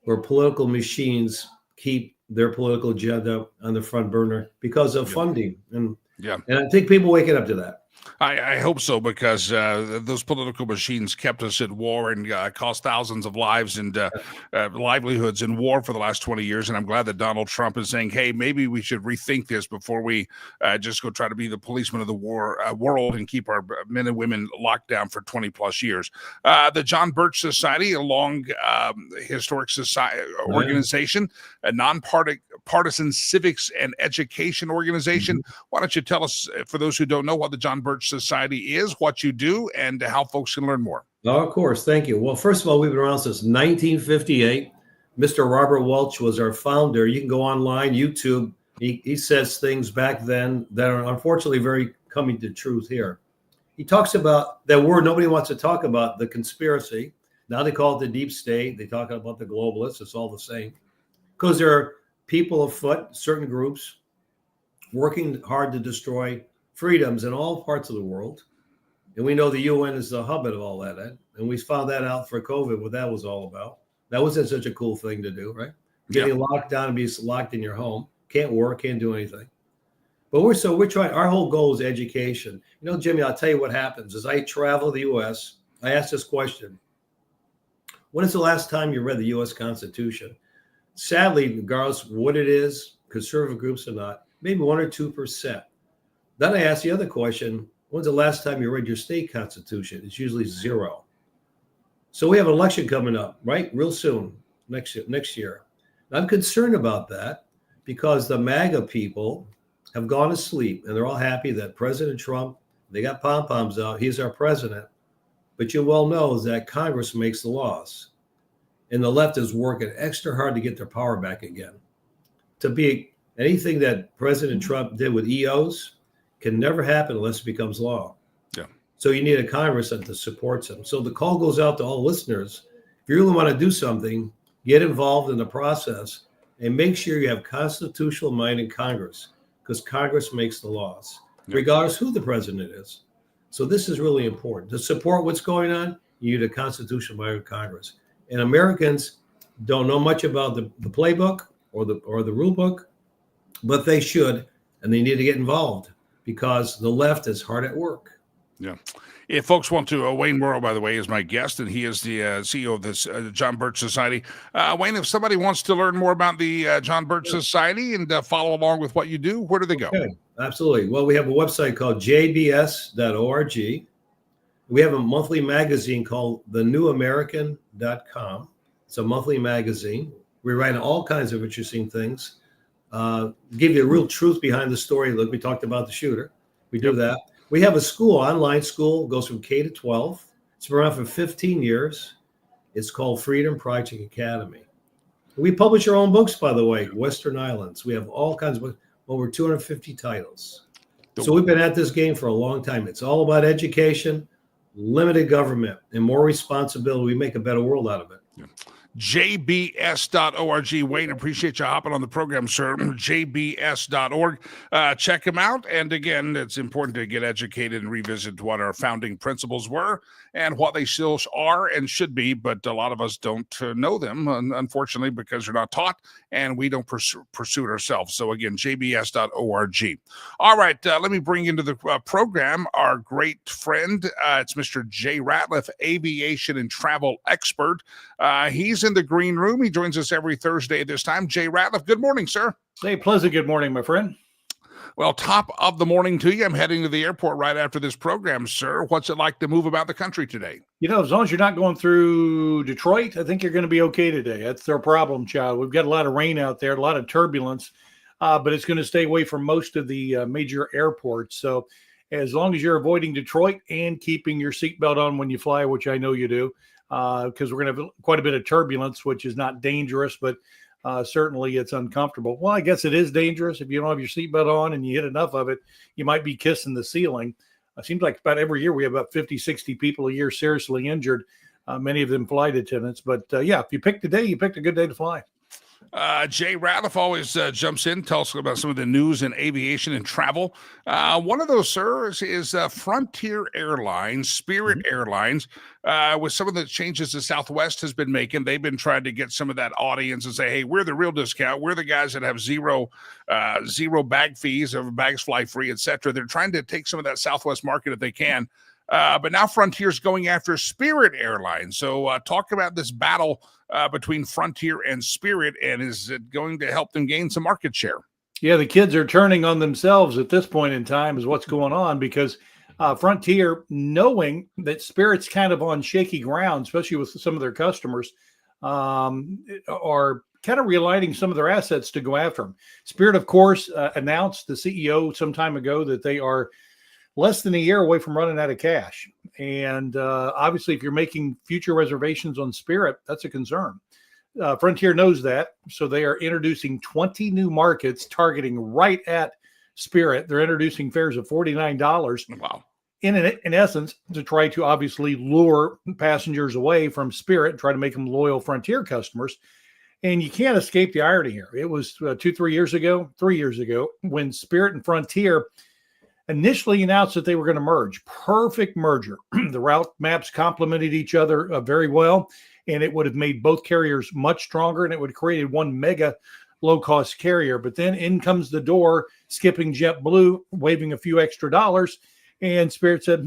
where political machines keep their political agenda on the front burner because of funding. And I think people waking up to that. I hope so, because those political machines kept us at war and cost thousands of lives and livelihoods in war for the last 20 years. And I'm glad that Donald Trump is saying, hey, maybe we should rethink this before we just go try to be the policeman of the world and keep our men and women locked down for 20 plus years. The John Birch Society, a long historic society organization, a nonpartisan civics and education organization. Mm-hmm. Why don't you tell us, for those who don't know, what the John Birch Society is, what you do, and how folks can learn more? Oh, of course. Thank you. Well, first of all, we've been around since 1958. Mr. Robert Welch was our founder. You can go online, YouTube. He says things back then that are unfortunately very coming to truth here. He talks about that word nobody wants to talk about, the conspiracy. Now they call it the deep state. They talk about the globalists. It's all the same. Because there are people afoot, certain groups, working hard to destroy freedoms in all parts of the world. And we know the UN is the hub of all that. And we found that out for COVID, what that was all about. That wasn't such a cool thing to do, right? Getting locked down and be locked in your home. Can't work, can't do anything. But we're trying, our whole goal is education. You know, Jimmy, I'll tell you what happens. As I travel the U.S., I ask this question. When is the last time you read the U.S. Constitution? Sadly, regardless of what it is, conservative groups or not, maybe 1 or 2%. Then I ask the other question, when's the last time you read your state constitution? It's usually 0. So we have an election coming up, right? Real soon, next year. I'm concerned about that because the MAGA people have gone to sleep and they're all happy that President Trump, they got pom-poms out, he's our president. But you well know that Congress makes the laws. And the left is working extra hard to get their power back again. To be anything that President Trump did with EOs, can never happen unless it becomes law. Yeah. So you need a Congress that supports him. So the call goes out to all listeners. If you really want to do something, get involved in the process and make sure you have constitutional mind in Congress, because Congress makes the laws, regardless who the president is. So this is really important. To support what's going on, you need a constitutional mind in Congress. And Americans don't know much about the playbook or the rule book, but they should, and they need to get involved, because the left is hard at work. Yeah. If folks want to, Wayne Morrow, by the way, is my guest, and he is the CEO of this John Birch Society. Wayne, if somebody wants to learn more about the John Birch Society and follow along with what you do, where do they go? Okay. Absolutely. Well, we have a website called jbs.org. We have a monthly magazine called thenewamerican.com. It's a monthly magazine. We write all kinds of interesting things. Give you a real truth behind the story. Look, we talked about the shooter. We do that. We have a school, online school, goes from K to 12. It's been around for 15 years. It's called Freedom Project Academy. We publish our own books, by the way, Western Islands. We have all kinds of books, over 250 titles. So we've been at this game for a long time. It's all about education, limited government, and more responsibility. We make a better world out of it. Yeah. jbs.org. Wayne, appreciate you hopping on the program, sir. jbs.org. Check them out. And again, it's important to get educated and revisit what our founding principles were and what they still are and should be. But a lot of us don't know them, unfortunately, because they're not taught and we don't pursue it ourselves. So again, jbs.org. All right, let me bring into the program our great friend. It's Mr. Jay Ratliff, aviation and travel expert. He's in the green room. He joins us every Thursday at this time. Jay Ratliff, good morning, sir. Hey, pleasant good morning, my friend. Well, top of the morning to you. I'm heading to the airport right after this program, sir. What's it like to move about the country today? You know, as long as you're not going through Detroit, I think you're going to be okay today. That's their problem, child. We've got a lot of rain out there, a lot of turbulence, but it's going to stay away from most of the major airports. So as long as you're avoiding Detroit and keeping your seatbelt on when you fly, which I know you do, because we're going to have quite a bit of turbulence, which is not dangerous, but certainly it's uncomfortable. Well, I guess it is dangerous. If you don't have your seatbelt on and you hit enough of it, you might be kissing the ceiling. It seems like about every year we have about 50, 60 people a year seriously injured, many of them flight attendants. But yeah, if you picked a day, you picked a good day to fly. Jay Ratliff always jumps in, tells us about some of the news in aviation and travel. One of those, sir, is Frontier Airlines, Spirit Airlines. With some of the changes that Southwest has been making, they've been trying to get some of that audience and say, hey, we're the real discount. We're the guys that have zero bag fees, or bags fly free, etc. They're trying to take some of that Southwest market if they can. But now Frontier's going after Spirit Airlines. So talk about this battle between Frontier and Spirit, and is it going to help them gain some market share? Yeah, the kids are turning on themselves at this point in time is what's going on, because Frontier, knowing that Spirit's kind of on shaky ground, especially with some of their customers, are kind of realigning some of their assets to go after them. Spirit, of course, announced, the CEO some time ago, that they are less than a year away from running out of cash. And obviously, if you're making future reservations on Spirit, that's a concern. Frontier knows that. So they are introducing 20 new markets targeting right at Spirit. They're introducing fares of $49. Wow. In essence, to try to obviously lure passengers away from Spirit and try to make them loyal Frontier customers. And you can't escape the irony here. It was 3 years ago, when Spirit and Frontier initially announced that they were going to merge. Perfect merger. The route maps complemented each other very well, and it would have made both carriers much stronger, and it would have created one mega low-cost carrier. But then in comes the door, skipping JetBlue, waving a few extra dollars, and Spirit said,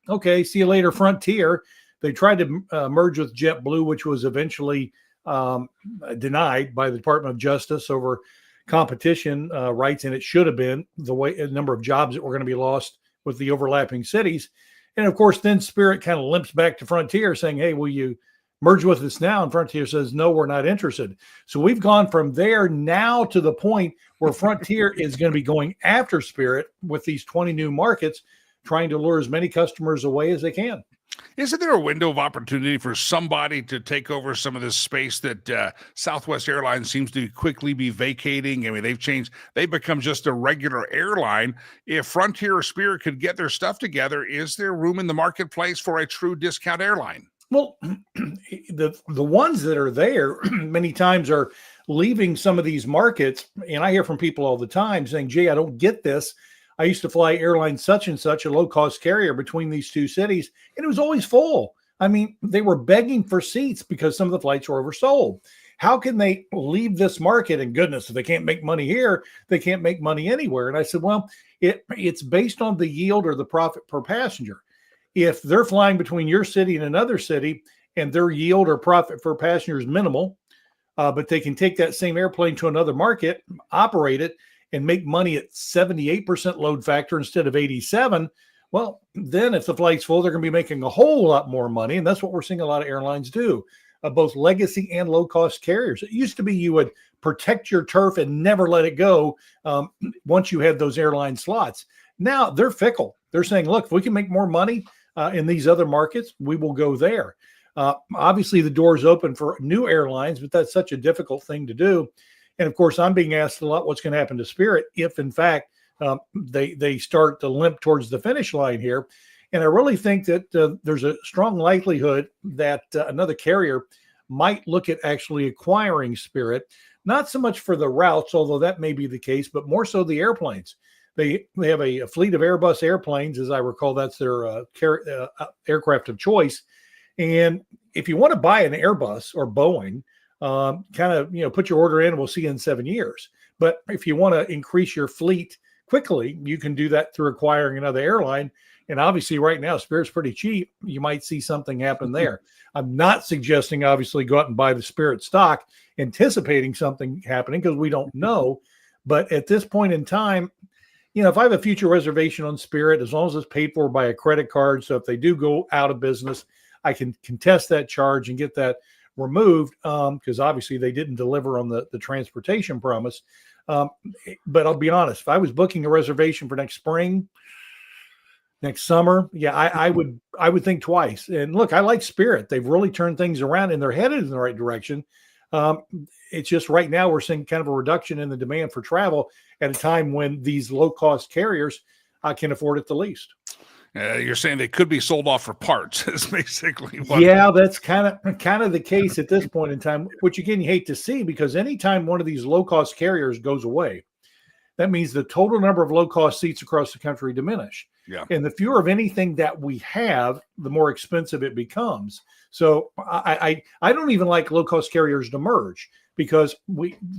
okay, see you later, Frontier. They tried to merge with JetBlue, which was eventually denied by the Department of Justice over competition rights, and it should have been the number of jobs that were going to be lost with the overlapping cities. And of course, then Spirit kind of limps back to Frontier saying, hey, will you merge with us now? And Frontier says, no, we're not interested. So we've gone from there now to the point where Frontier is going to be going after Spirit with these 20 new markets, trying to lure as many customers away as they can. Isn't there a window of opportunity for somebody to take over some of this space that Southwest Airlines seems to quickly be vacating? I mean, they've become just a regular airline. If Frontier or Spirit could get their stuff together, is there room in the marketplace for a true discount airline? Well, the ones that are there many times are leaving some of these markets. And I hear from people all the time saying, Jay, I don't get this. I used to fly airline such and such, a low-cost carrier, between these two cities, and it was always full. I mean, they were begging for seats because some of the flights were oversold. How can they leave this market? And goodness, if they can't make money here, they can't make money anywhere. And I said, well, it's based on the yield or the profit per passenger. If they're flying between your city and another city and their yield or profit per passenger is minimal, but they can take that same airplane to another market, operate it, and make money at 78% load factor instead of 87, well, then if the flight's full, they're going to be making a whole lot more money. And that's what we're seeing a lot of airlines do, both legacy and low-cost carriers. It used to be you would protect your turf and never let it go once you had those airline slots. Now they're fickle. They're saying, look, if we can make more money in these other markets, we will go there. Obviously, the door is open for new airlines, but that's such a difficult thing to do. And of course, I'm being asked a lot what's going to happen to Spirit if, in fact, they start to limp towards the finish line here. And I really think that there's a strong likelihood that another carrier might look at actually acquiring Spirit, not so much for the routes, although that may be the case, but more so the airplanes. They have a fleet of Airbus airplanes, as I recall. That's their aircraft of choice. And if you want to buy an Airbus or Boeing, put your order in, and we'll see you in 7 years. But if you want to increase your fleet quickly, you can do that through acquiring another airline. And obviously right now, Spirit's pretty cheap. You might see something happen there. I'm not suggesting, obviously, go out and buy the Spirit stock, anticipating something happening, because we don't know. But at this point in time, if I have a future reservation on Spirit, as long as it's paid for by a credit card, so if they do go out of business, I can contest that charge and get that removed, because obviously they didn't deliver on the transportation promise. But I'll be honest, if I was booking a reservation for next spring, next summer, I would think twice. And look, I like Spirit. They've really turned things around and they're headed in the right direction. It's just right now we're seeing kind of a reduction in the demand for travel at a time when these low-cost carriers can afford it the least. You're saying they could be sold off for parts is basically what. Yeah, that's kind of the case at this point in time, which again, you hate to see, because anytime one of these low-cost carriers goes away, that means the total number of low-cost seats across the country diminish. Yeah. And the fewer of anything that we have, the more expensive it becomes. So I don't even like low-cost carriers to merge, because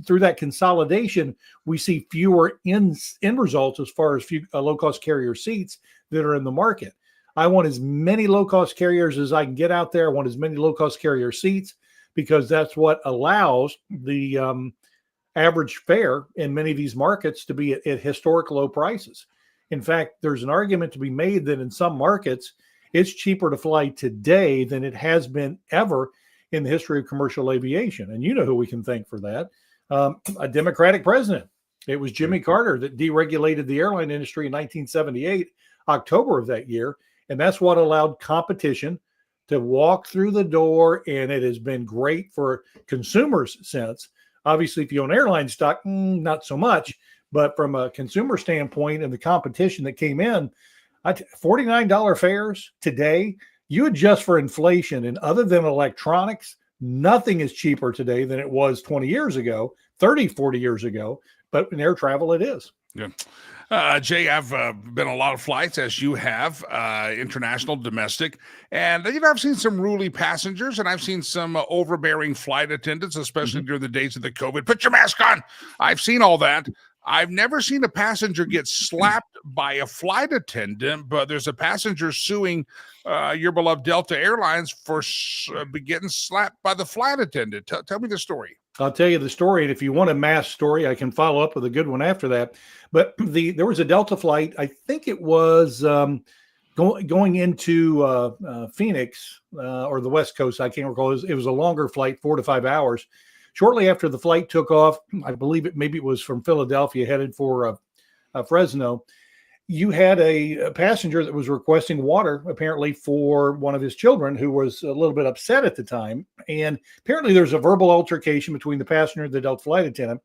through that consolidation, we see fewer end results as far as low-cost carrier seats that are in the market. I want as many low-cost carriers as I can get out there. I want as many low-cost carrier seats, because that's what allows the average fare in many of these markets to be at historic low prices. In fact, there's an argument to be made that in some markets, it's cheaper to fly today than it has been ever in the history of commercial aviation. And you know who we can thank for that. A Democratic president. It was Jimmy Carter that deregulated the airline industry in 1978, October of that year. And that's what allowed competition to walk through the door. And it has been great for consumers since. Obviously, if you own airline stock, not so much. But from a consumer standpoint and the competition that came in, $49 fares today, you adjust for inflation, and other than electronics, nothing is cheaper today than it was 20 years ago, 30, 40 years ago. But in air travel, it is. Yeah. Jay, I've been on a lot of flights, as you have, international, domestic, and I've seen some ruly passengers, and I've seen some overbearing flight attendants, especially during the days of the COVID. Put your mask on. I've seen all that. I've never seen a passenger get slapped by a flight attendant, but there's a passenger suing your beloved Delta Airlines for getting slapped by the flight attendant. Tell me the story. I'll tell you the story, and if you want a mass story, I can follow up with a good one after that. But there was a Delta flight. I think it was going into Phoenix or the West Coast. I can't recall. It was a longer flight, 4 to 5 hours. Shortly after the flight took off, I believe maybe it was from Philadelphia headed for Fresno. You had a passenger that was requesting water, apparently for one of his children, who was a little bit upset at the time. And apparently there's a verbal altercation between the passenger and the Delta flight attendant.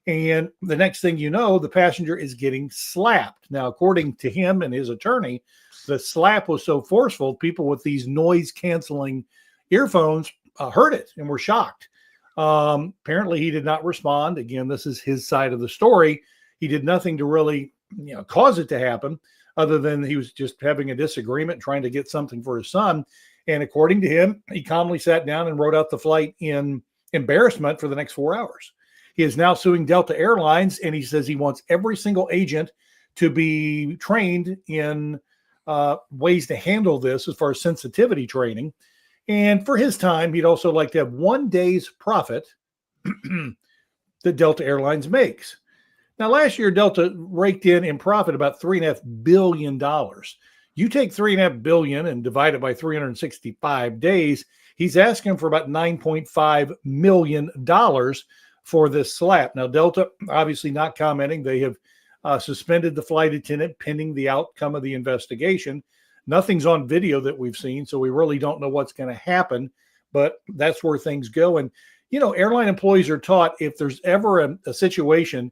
And the next thing you know, the passenger is getting slapped. Now, according to him and his attorney, the slap was so forceful, people with these noise-canceling earphones heard it and were shocked. Apparently he did not respond. Again, this is his side of the story. He did nothing to really, cause it to happen, other than he was just having a disagreement, trying to get something for his son. And according to him, he calmly sat down and wrote out the flight in embarrassment for the next 4 hours. He is now suing Delta Airlines, and he says he wants every single agent to be trained in ways to handle this as far as sensitivity training. And for his time, he'd also like to have 1 day's profit that Delta Airlines makes. Now, last year, Delta raked in profit about $3.5 billion. You take $3.5 billion and divide it by 365 days, he's asking for about $9.5 million for this slap. Now, Delta obviously not commenting. They have suspended the flight attendant pending the outcome of the investigation. Nothing's on video that we've seen, so we really don't know what's going to happen, but that's where things go. And, airline employees are taught if there's ever a situation,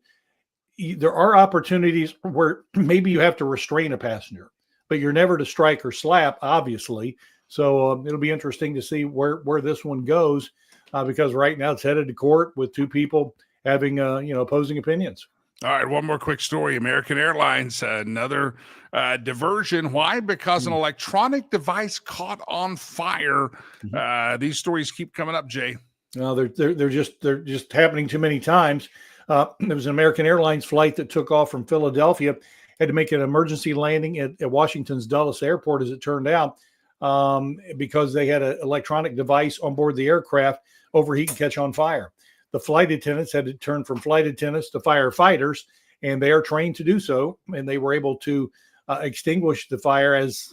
there are opportunities where maybe you have to restrain a passenger, but you're never to strike or slap, obviously. So it'll be interesting to see where this one goes. because right now it's headed to court with two people having, opposing opinions. All right, one more quick story. American Airlines, another diversion. Why? Because an electronic device caught on fire. These stories keep coming up, Jay. No, they're just happening too many times. There was an American Airlines flight that took off from Philadelphia, had to make an emergency landing at Washington's Dulles Airport, as it turned out, because they had an electronic device on board the aircraft overheat and catch on fire. The flight attendants had to turn from flight attendants to firefighters, and they are trained to do so. And they were able to extinguish the fire as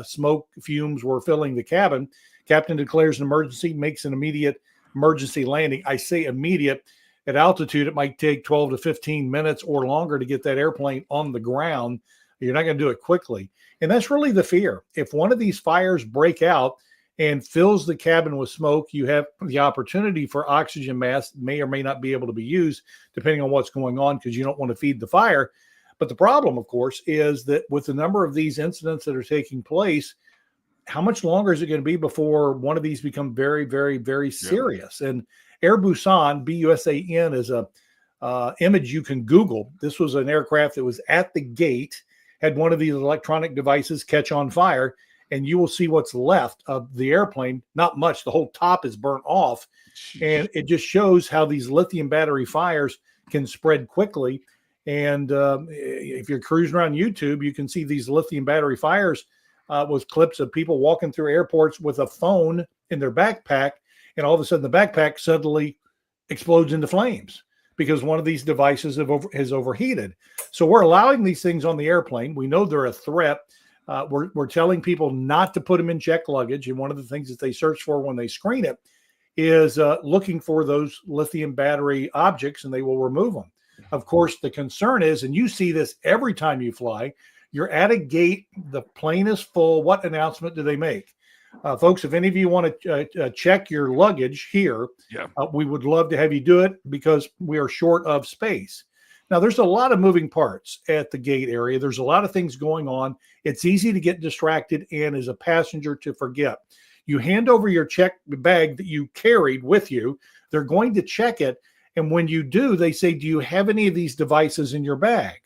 smoke fumes were filling the cabin. Captain declares an emergency, makes an immediate emergency landing. I say immediate. At altitude, it might take 12 to 15 minutes or longer to get that airplane on the ground. You're not going to do it quickly. And that's really the fear. If one of these fires break out and fills the cabin with smoke, you have the opportunity for oxygen masks may or may not be able to be used depending on what's going on, because you don't want to feed the fire. But the problem, of course, is that with the number of these incidents that are taking place, how much longer is it going to be before one of these become very, very, very serious? And Air Busan, BUSAN, is a image you can Google. This was an aircraft that was at the gate, had one of these electronic devices catch on fire, and you will see what's left of the airplane. Not much. The whole top is burnt off. And it just shows how these lithium battery fires can spread quickly. And if you're cruising around YouTube, you can see these lithium battery fires with clips of people walking through airports with a phone in their backpack. And all of a sudden, the backpack suddenly explodes into flames because one of these devices has overheated. So we're allowing these things on the airplane. We know they're a threat. We're telling people not to put them in checked luggage. And one of the things that they search for when they screen it is looking for those lithium battery objects, and they will remove them. Of course, the concern is, and you see this every time you fly, you're at a gate, the plane is full. What announcement do they make? Folks, if any of you want to check your luggage here, we would love to have you do it because we are short of space. Now, there's a lot of moving parts at the gate area. There's a lot of things going on. It's easy to get distracted and as a passenger to forget. You hand over your check bag that you carried with you. They're going to check it. And when you do, they say, do you have any of these devices in your bag?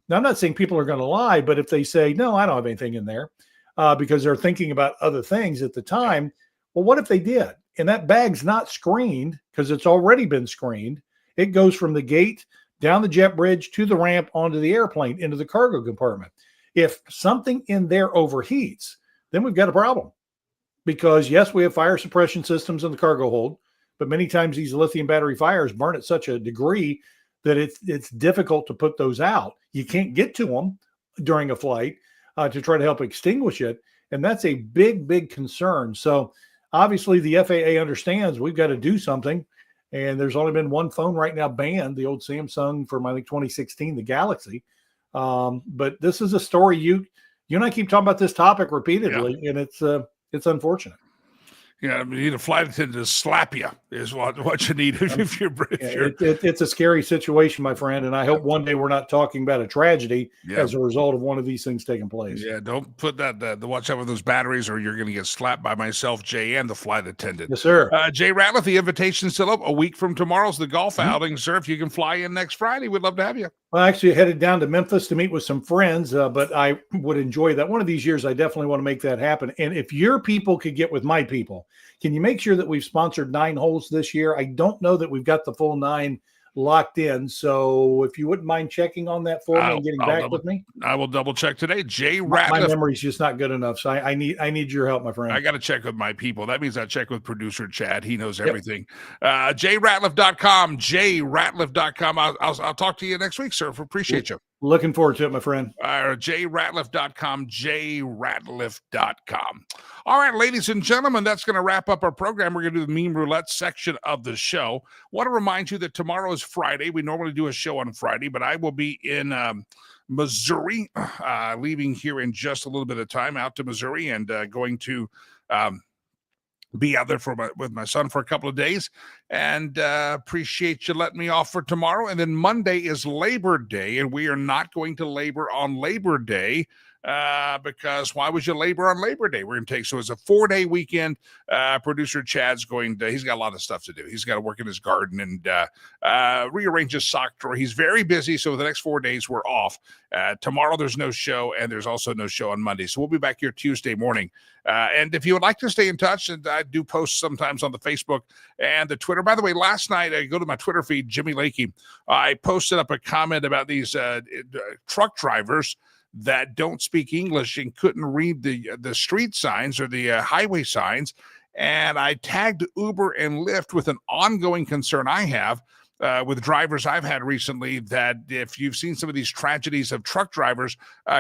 Now, I'm not saying people are going to lie, but if they say, no, I don't have anything in there, because they're thinking about other things at the time, well, what if they did? And that bag's not screened because it's already been screened. It goes from the gate down the jet bridge to the ramp onto the airplane into the cargo compartment. If something in there overheats, then we've got a problem. Because, yes, we have fire suppression systems in the cargo hold, but many times these lithium battery fires burn at such a degree that it's difficult to put those out. You can't get to them during a flight to try to help extinguish it. And that's a big, big concern. So obviously the FAA understands we've got to do something. And there's only been one phone right now banned, the old Samsung from, I think, 2016, the Galaxy. But this is a story you and I keep talking about this topic repeatedly, and it's unfortunate. Yeah, you need a flight attendant to slap you is what you need if you're it's a scary situation, my friend, and I hope one day we're not talking about a tragedy as a result of one of these things taking place. Yeah, don't put that watch out with those batteries, or you're going to get slapped by myself, Jay, and the flight attendant. Yes, sir. Jay Ratliff, the invitation's still up. A week from tomorrow's the golf outing, sir. If you can fly in next Friday, we'd love to have you. Well, I actually headed down to Memphis to meet with some friends, but I would enjoy that. One of these years, I definitely want to make that happen. And if your people could get with my people, can you make sure that we've sponsored 9 holes this year? I don't know that we've got the full 9 locked in. So if you wouldn't mind checking on that for me and getting back with me. I will double check today. Jay Ratliff. My memory's just not good enough. So I need your help, my friend. I got to check with my people. That means I check with producer Chad. He knows everything. JRatliff.com, JRatliff.com. I'll talk to you next week, sir. Appreciate you. Looking forward to it, my friend. JRatliff.com, JRatliff.com. All right, ladies and gentlemen, that's going to wrap up our program. We're going to do the meme roulette section of the show. Want to remind you that tomorrow is Friday. We normally do a show on Friday, but I will be in Missouri, leaving here in just a little bit of time out to Missouri and going to be out there with my son for a couple of days, and appreciate you letting me off for tomorrow. And then Monday is Labor Day, and we are not going to labor on Labor Day. because why would you labor on Labor Day? We're going to take, so it's a 4-day weekend. Producer Chad's he's got a lot of stuff to do. He's got to work in his garden and rearrange his sock drawer. He's very busy. So the next 4 days we're off. Tomorrow there's no show, and there's also no show on Monday. So we'll be back here Tuesday morning. And if you would like to stay in touch, and I do post sometimes on the Facebook and the Twitter. By the way, last night I go to my Twitter feed, Jimmy Lakey. I posted up a comment about these truck drivers that don't speak English and couldn't read the street signs or the highway signs. And I tagged Uber and Lyft with an ongoing concern I have with drivers I've had recently, that if you've seen some of these tragedies of truck drivers,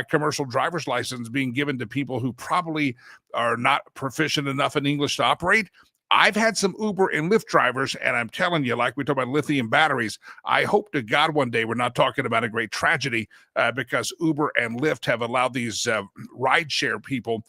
commercial driver's license being given to people who probably are not proficient enough in English to operate. I've had some Uber and Lyft drivers, and I'm telling you, like we talk about lithium batteries, I hope to God one day we're not talking about a great tragedy because Uber and Lyft have allowed these rideshare people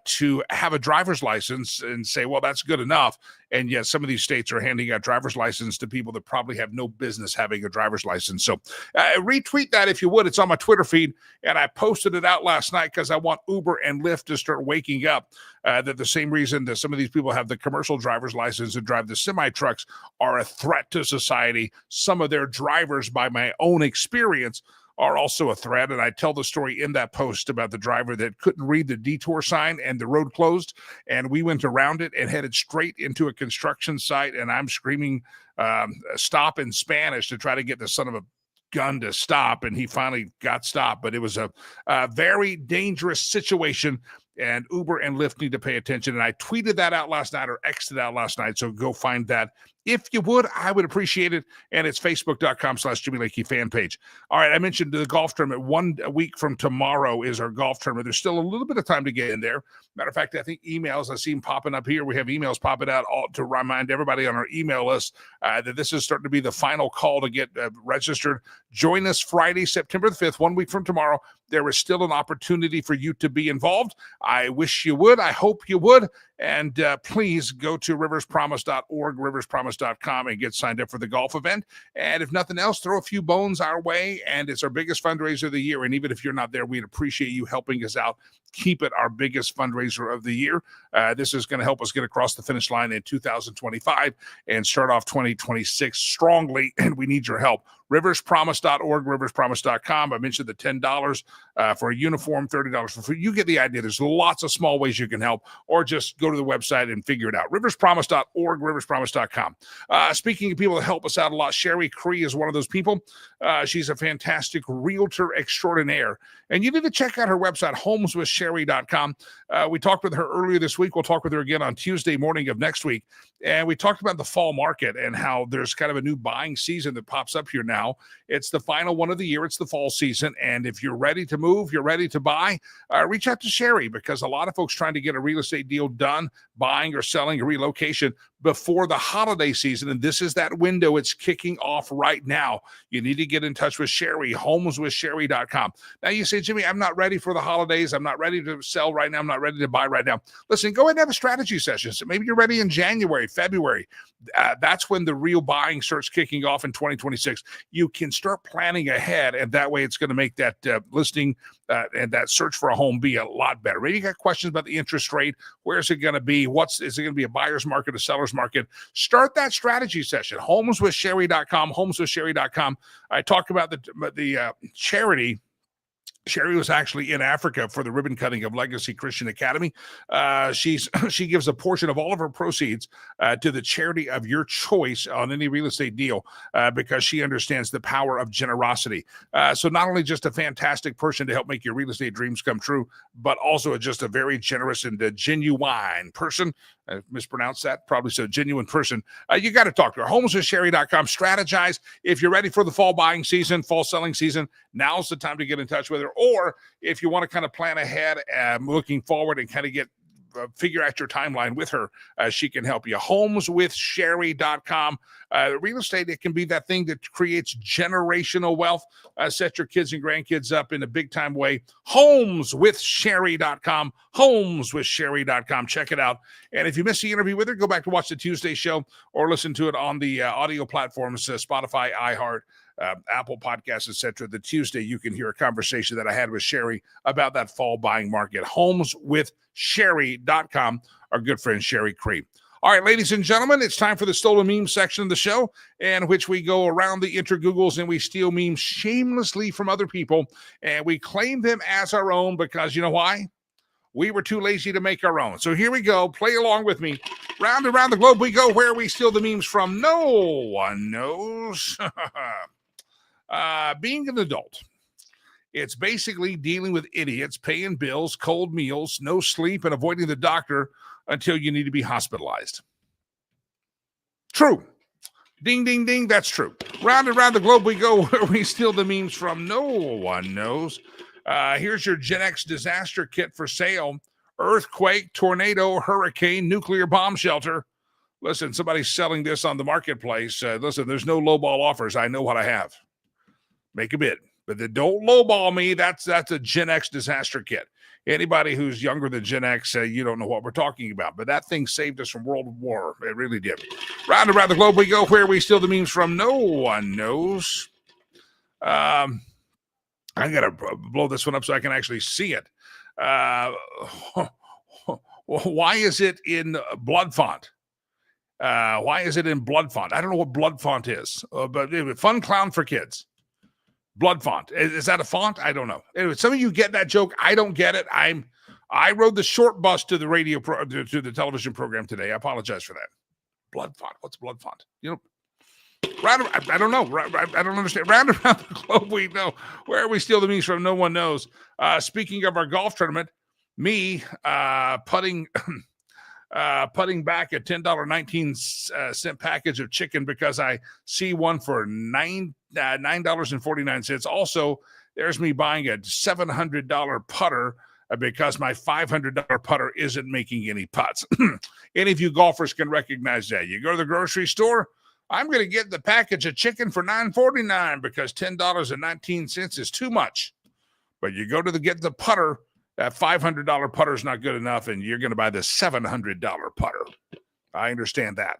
to have a driver's license and say, well, that's good enough. And yet some of these states are handing out driver's license to people that probably have no business having a driver's license. So retweet that if you would. It's on my Twitter feed, and I posted it out last night because I want Uber and Lyft to start waking up that the same reason that some of these people have the commercial driver's license and drive the semi-trucks are a threat to society. Some of their drivers, by my own experience, are also a threat. And I tell the story in that post about the driver that couldn't read the detour sign and the road closed. And we went around it and headed straight into a construction site. And I'm screaming stop in Spanish to try to get the son of a gun to stop. And he finally got stopped. But it was a very dangerous situation. And Uber and Lyft need to pay attention. And I tweeted that out last night, or X'd it out last night. So go find that. If you would, I would appreciate it. And it's facebook.com/Jimmy Lakey fan page. All right, I mentioned the golf tournament. 1 week from tomorrow is our golf tournament. There's still a little bit of time to get in there. Matter of fact, I think emails, I see them popping up here. We have emails popping out to remind everybody on our email list that this is starting to be the final call to get registered. Join us Friday, September the 5th, 1 week from tomorrow. There is still an opportunity for you to be involved. I wish you would. I hope you would. And please go to riverspromise.org, riverspromise.com, and get signed up for the golf event. And if nothing else, throw a few bones our way. And it's our biggest fundraiser of the year. And even if you're not there, we'd appreciate you helping us out. Keep it our biggest fundraiser of the year. This is going to help us get across the finish line in 2025 and start off 2026 strongly. And we need your help. Riverspromise.org, riverspromise.com. I mentioned the $10 for a uniform, $30 for food. You get the idea. There's lots of small ways you can help, or just go to the website and figure it out. Riverspromise.org, riverspromise.com. Speaking of people that help us out a lot, Sherry Cree is one of those people. She's a fantastic realtor extraordinaire. And you need to check out her website, homeswithsherry.com. We talked with her earlier this week. We'll talk with her again on Tuesday morning of next week. And we talked about the fall market and how there's kind of a new buying season that pops up here now. It's the final one of the year. It's the fall season. And if you're ready to move, you're ready to buy, reach out to Sherry, because a lot of folks trying to get a real estate deal done, buying or selling a relocation before the holiday season. And this is that window. It's kicking off right now. You need to get in touch with Sherry, homeswithsherry.com. Now you say, Jimmy, I'm not ready for the holidays. I'm not ready to sell right now. I'm not ready to buy right now. Listen, go ahead and have a strategy session. So maybe you're ready in January, February. That's when the real buying starts kicking off in 2026. You can start planning ahead, and that way it's going to make that listing and that search for a home be a lot better. Maybe you got questions about the interest rate. Where's it going to be? Is it going to be a buyer's market, a seller's market? Start that strategy session. Homeswithsherry.com, homeswithsherry.com. I talked about the charity. Sherry was actually in Africa for the ribbon cutting of Legacy Christian Academy. She gives a portion of all of her proceeds to the charity of your choice on any real estate deal because she understands the power of generosity. So not only just a fantastic person to help make your real estate dreams come true, but also just a very generous and genuine person. I mispronounced that, probably so genuine person. You got to talk to her. Homeswithsherry.com. Strategize. If you're ready for the fall buying season, fall selling season, now's the time to get in touch with her. Or if you want to kind of plan ahead, looking forward and kind of get figure out your timeline with her, she can help you. Homeswithsherry.com. Real estate, it can be that thing that creates generational wealth. Set your kids and grandkids up in a big time way. Homeswithsherry.com. Homeswithsherry.com. Check it out. And if you missed the interview with her, go back to watch the Tuesday show or listen to it on the audio platforms, Spotify, iHeart, Apple Podcasts, etc. The Tuesday, you can hear a conversation that I had with Sherry about that fall buying market. HomesWithSherry.com, our good friend Sherry Cree. All right, ladies and gentlemen, it's time for the Stolen Memes section of the show, in which we go around the intergoogles and we steal memes shamelessly from other people, and we claim them as our own because you know why? We were too lazy to make our own. So here we go. Play along with me. Round and round the globe we go, where we steal the memes from no one knows. Being an adult, it's basically dealing with idiots, paying bills, cold meals, no sleep, and avoiding the doctor until you need to be hospitalized. True. Ding, ding, ding. That's true. Round and round the globe we go, where we steal the memes from no one knows. Here's your Gen X disaster kit for sale. Earthquake, tornado, hurricane, nuclear bomb shelter. Listen, somebody's selling this on the marketplace. Listen, there's no lowball offers. I know what I have. Make a bid. But don't lowball me. That's a Gen X disaster kit. Anybody who's younger than Gen X, you don't know what we're talking about. But that thing saved us from World War. It really did. Round and round the globe we go, where we steal the memes from no one knows. I got to blow this one up so I can actually see it. Why is it in blood font? Why is it in blood font? I don't know what blood font is, but anyway, fun clown for kids. Blood font. Is that a font? I don't know. Anyway, some of you get that joke. I don't get it. I rode the short bus to the to the television program today. I apologize for that. Blood font. What's blood font? You know, I don't know. I don't understand. Round around the globe we know, where we steal the memes from no one knows. Speaking of our golf tournament, me putting back a $10.19 package of chicken because I see one for $9.49. Also, there's me buying a $700 putter because my $500 putter isn't making any putts. Any of you golfers can recognize that. You go to the grocery store, I'm going to get the package of chicken for $9.49 because $10.19 is too much. But you go to get the putter, that $500 putter is not good enough, and you're going to buy the $700 putter. I understand that.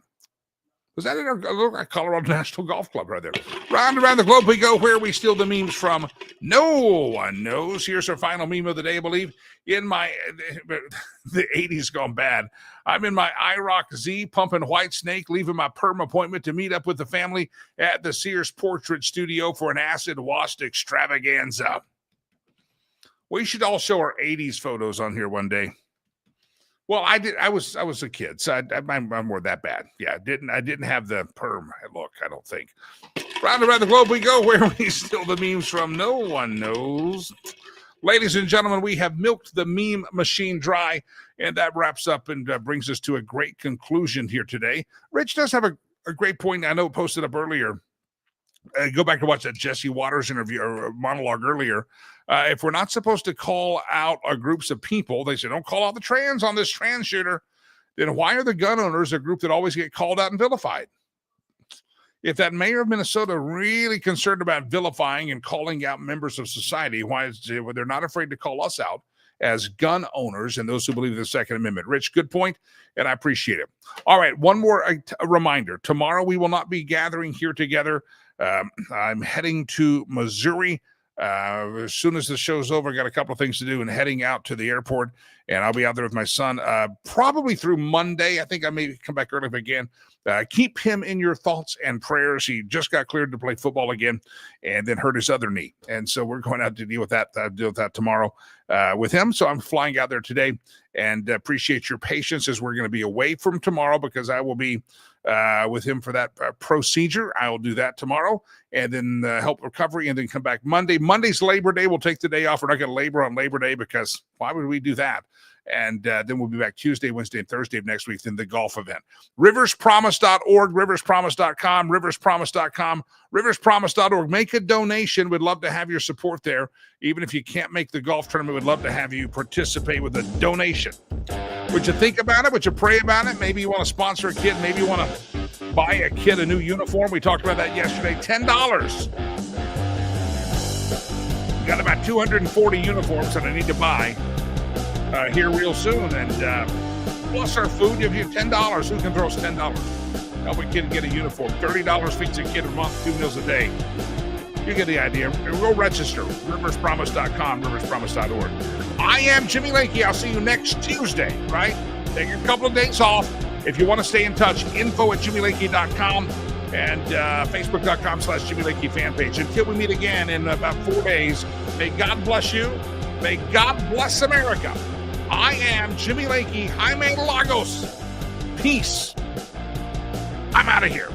Was that in our Colorado National Golf Club right there? Round and around the globe we go, where we steal the memes from no one knows. Here's our final meme of the day, I believe. In my, the 80s gone bad. I'm in my IROC Z, pumping White Snake, leaving my perm appointment to meet up with the family at the Sears Portrait Studio for an acid wash extravaganza. We should all show our 80s photos on here one day. Well, I did. I was a kid, so I'm more that bad. Yeah, I didn't have the perm look, I don't think. Round around the globe we go, where we steal the memes from no one knows. Ladies and gentlemen, we have milked the meme machine dry, and that wraps up and brings us to a great conclusion here today. Rich does have a great point. I know it posted up earlier. Go back to watch that Jesse Waters interview or monologue earlier. If we're not supposed to call out groups of people, they say, don't call out the trans on this trans shooter, then why are the gun owners a group that always get called out and vilified? If that mayor of Minnesota really concerned about vilifying and calling out members of society, why is they're not afraid to call us out as gun owners and those who believe in the Second Amendment? Rich, good point, and I appreciate it. All right, one more reminder. Tomorrow we will not be gathering here together. I'm heading to Missouri. As soon as the show's over, I got a couple of things to do and heading out to the airport, and I'll be out there with my son probably through Monday. I think I may come back early if I can. Keep him in your thoughts and prayers. He just got cleared to play football again and then hurt his other knee. And so we're going out to deal with that tomorrow with him. So I'm flying out there today and appreciate your patience as we're going to be away from tomorrow because I will be with him for that procedure. I will do that tomorrow and then help recovery and then come back Monday. Monday's Labor Day. We'll take the day off. We're not going to labor on Labor Day because why would we do that? And then we'll be back Tuesday, Wednesday, and Thursday of next week in the golf event. RiversPromise.org, RiversPromise.com, RiversPromise.com, RiversPromise.org. Make a donation. We'd love to have your support there. Even if you can't make the golf tournament, we'd love to have you participate with a donation. Would you think about it? Would you pray about it? Maybe you want to sponsor a kid. Maybe you want to buy a kid a new uniform. We talked about that yesterday. $10. Got about 240 uniforms that I need to buy here real soon. And plus our food, if you have $10, who can throw us $10? Help a kid get a uniform. $30 feeds a kid a month, 2 meals a day. You get the idea. Go register. riverspromise.com, riverspromise.org. I am Jimmy Lakey. I'll see you next Tuesday, right? Take a couple of days off. If you want to stay in touch, info@jimmylakey.com and facebook.com/Jimmy Lakey fan page. Until we meet again in about 4 days, may God bless you. May God bless America. I am Jimmy Lakey, Jaime Lagos. Peace. I'm out of here.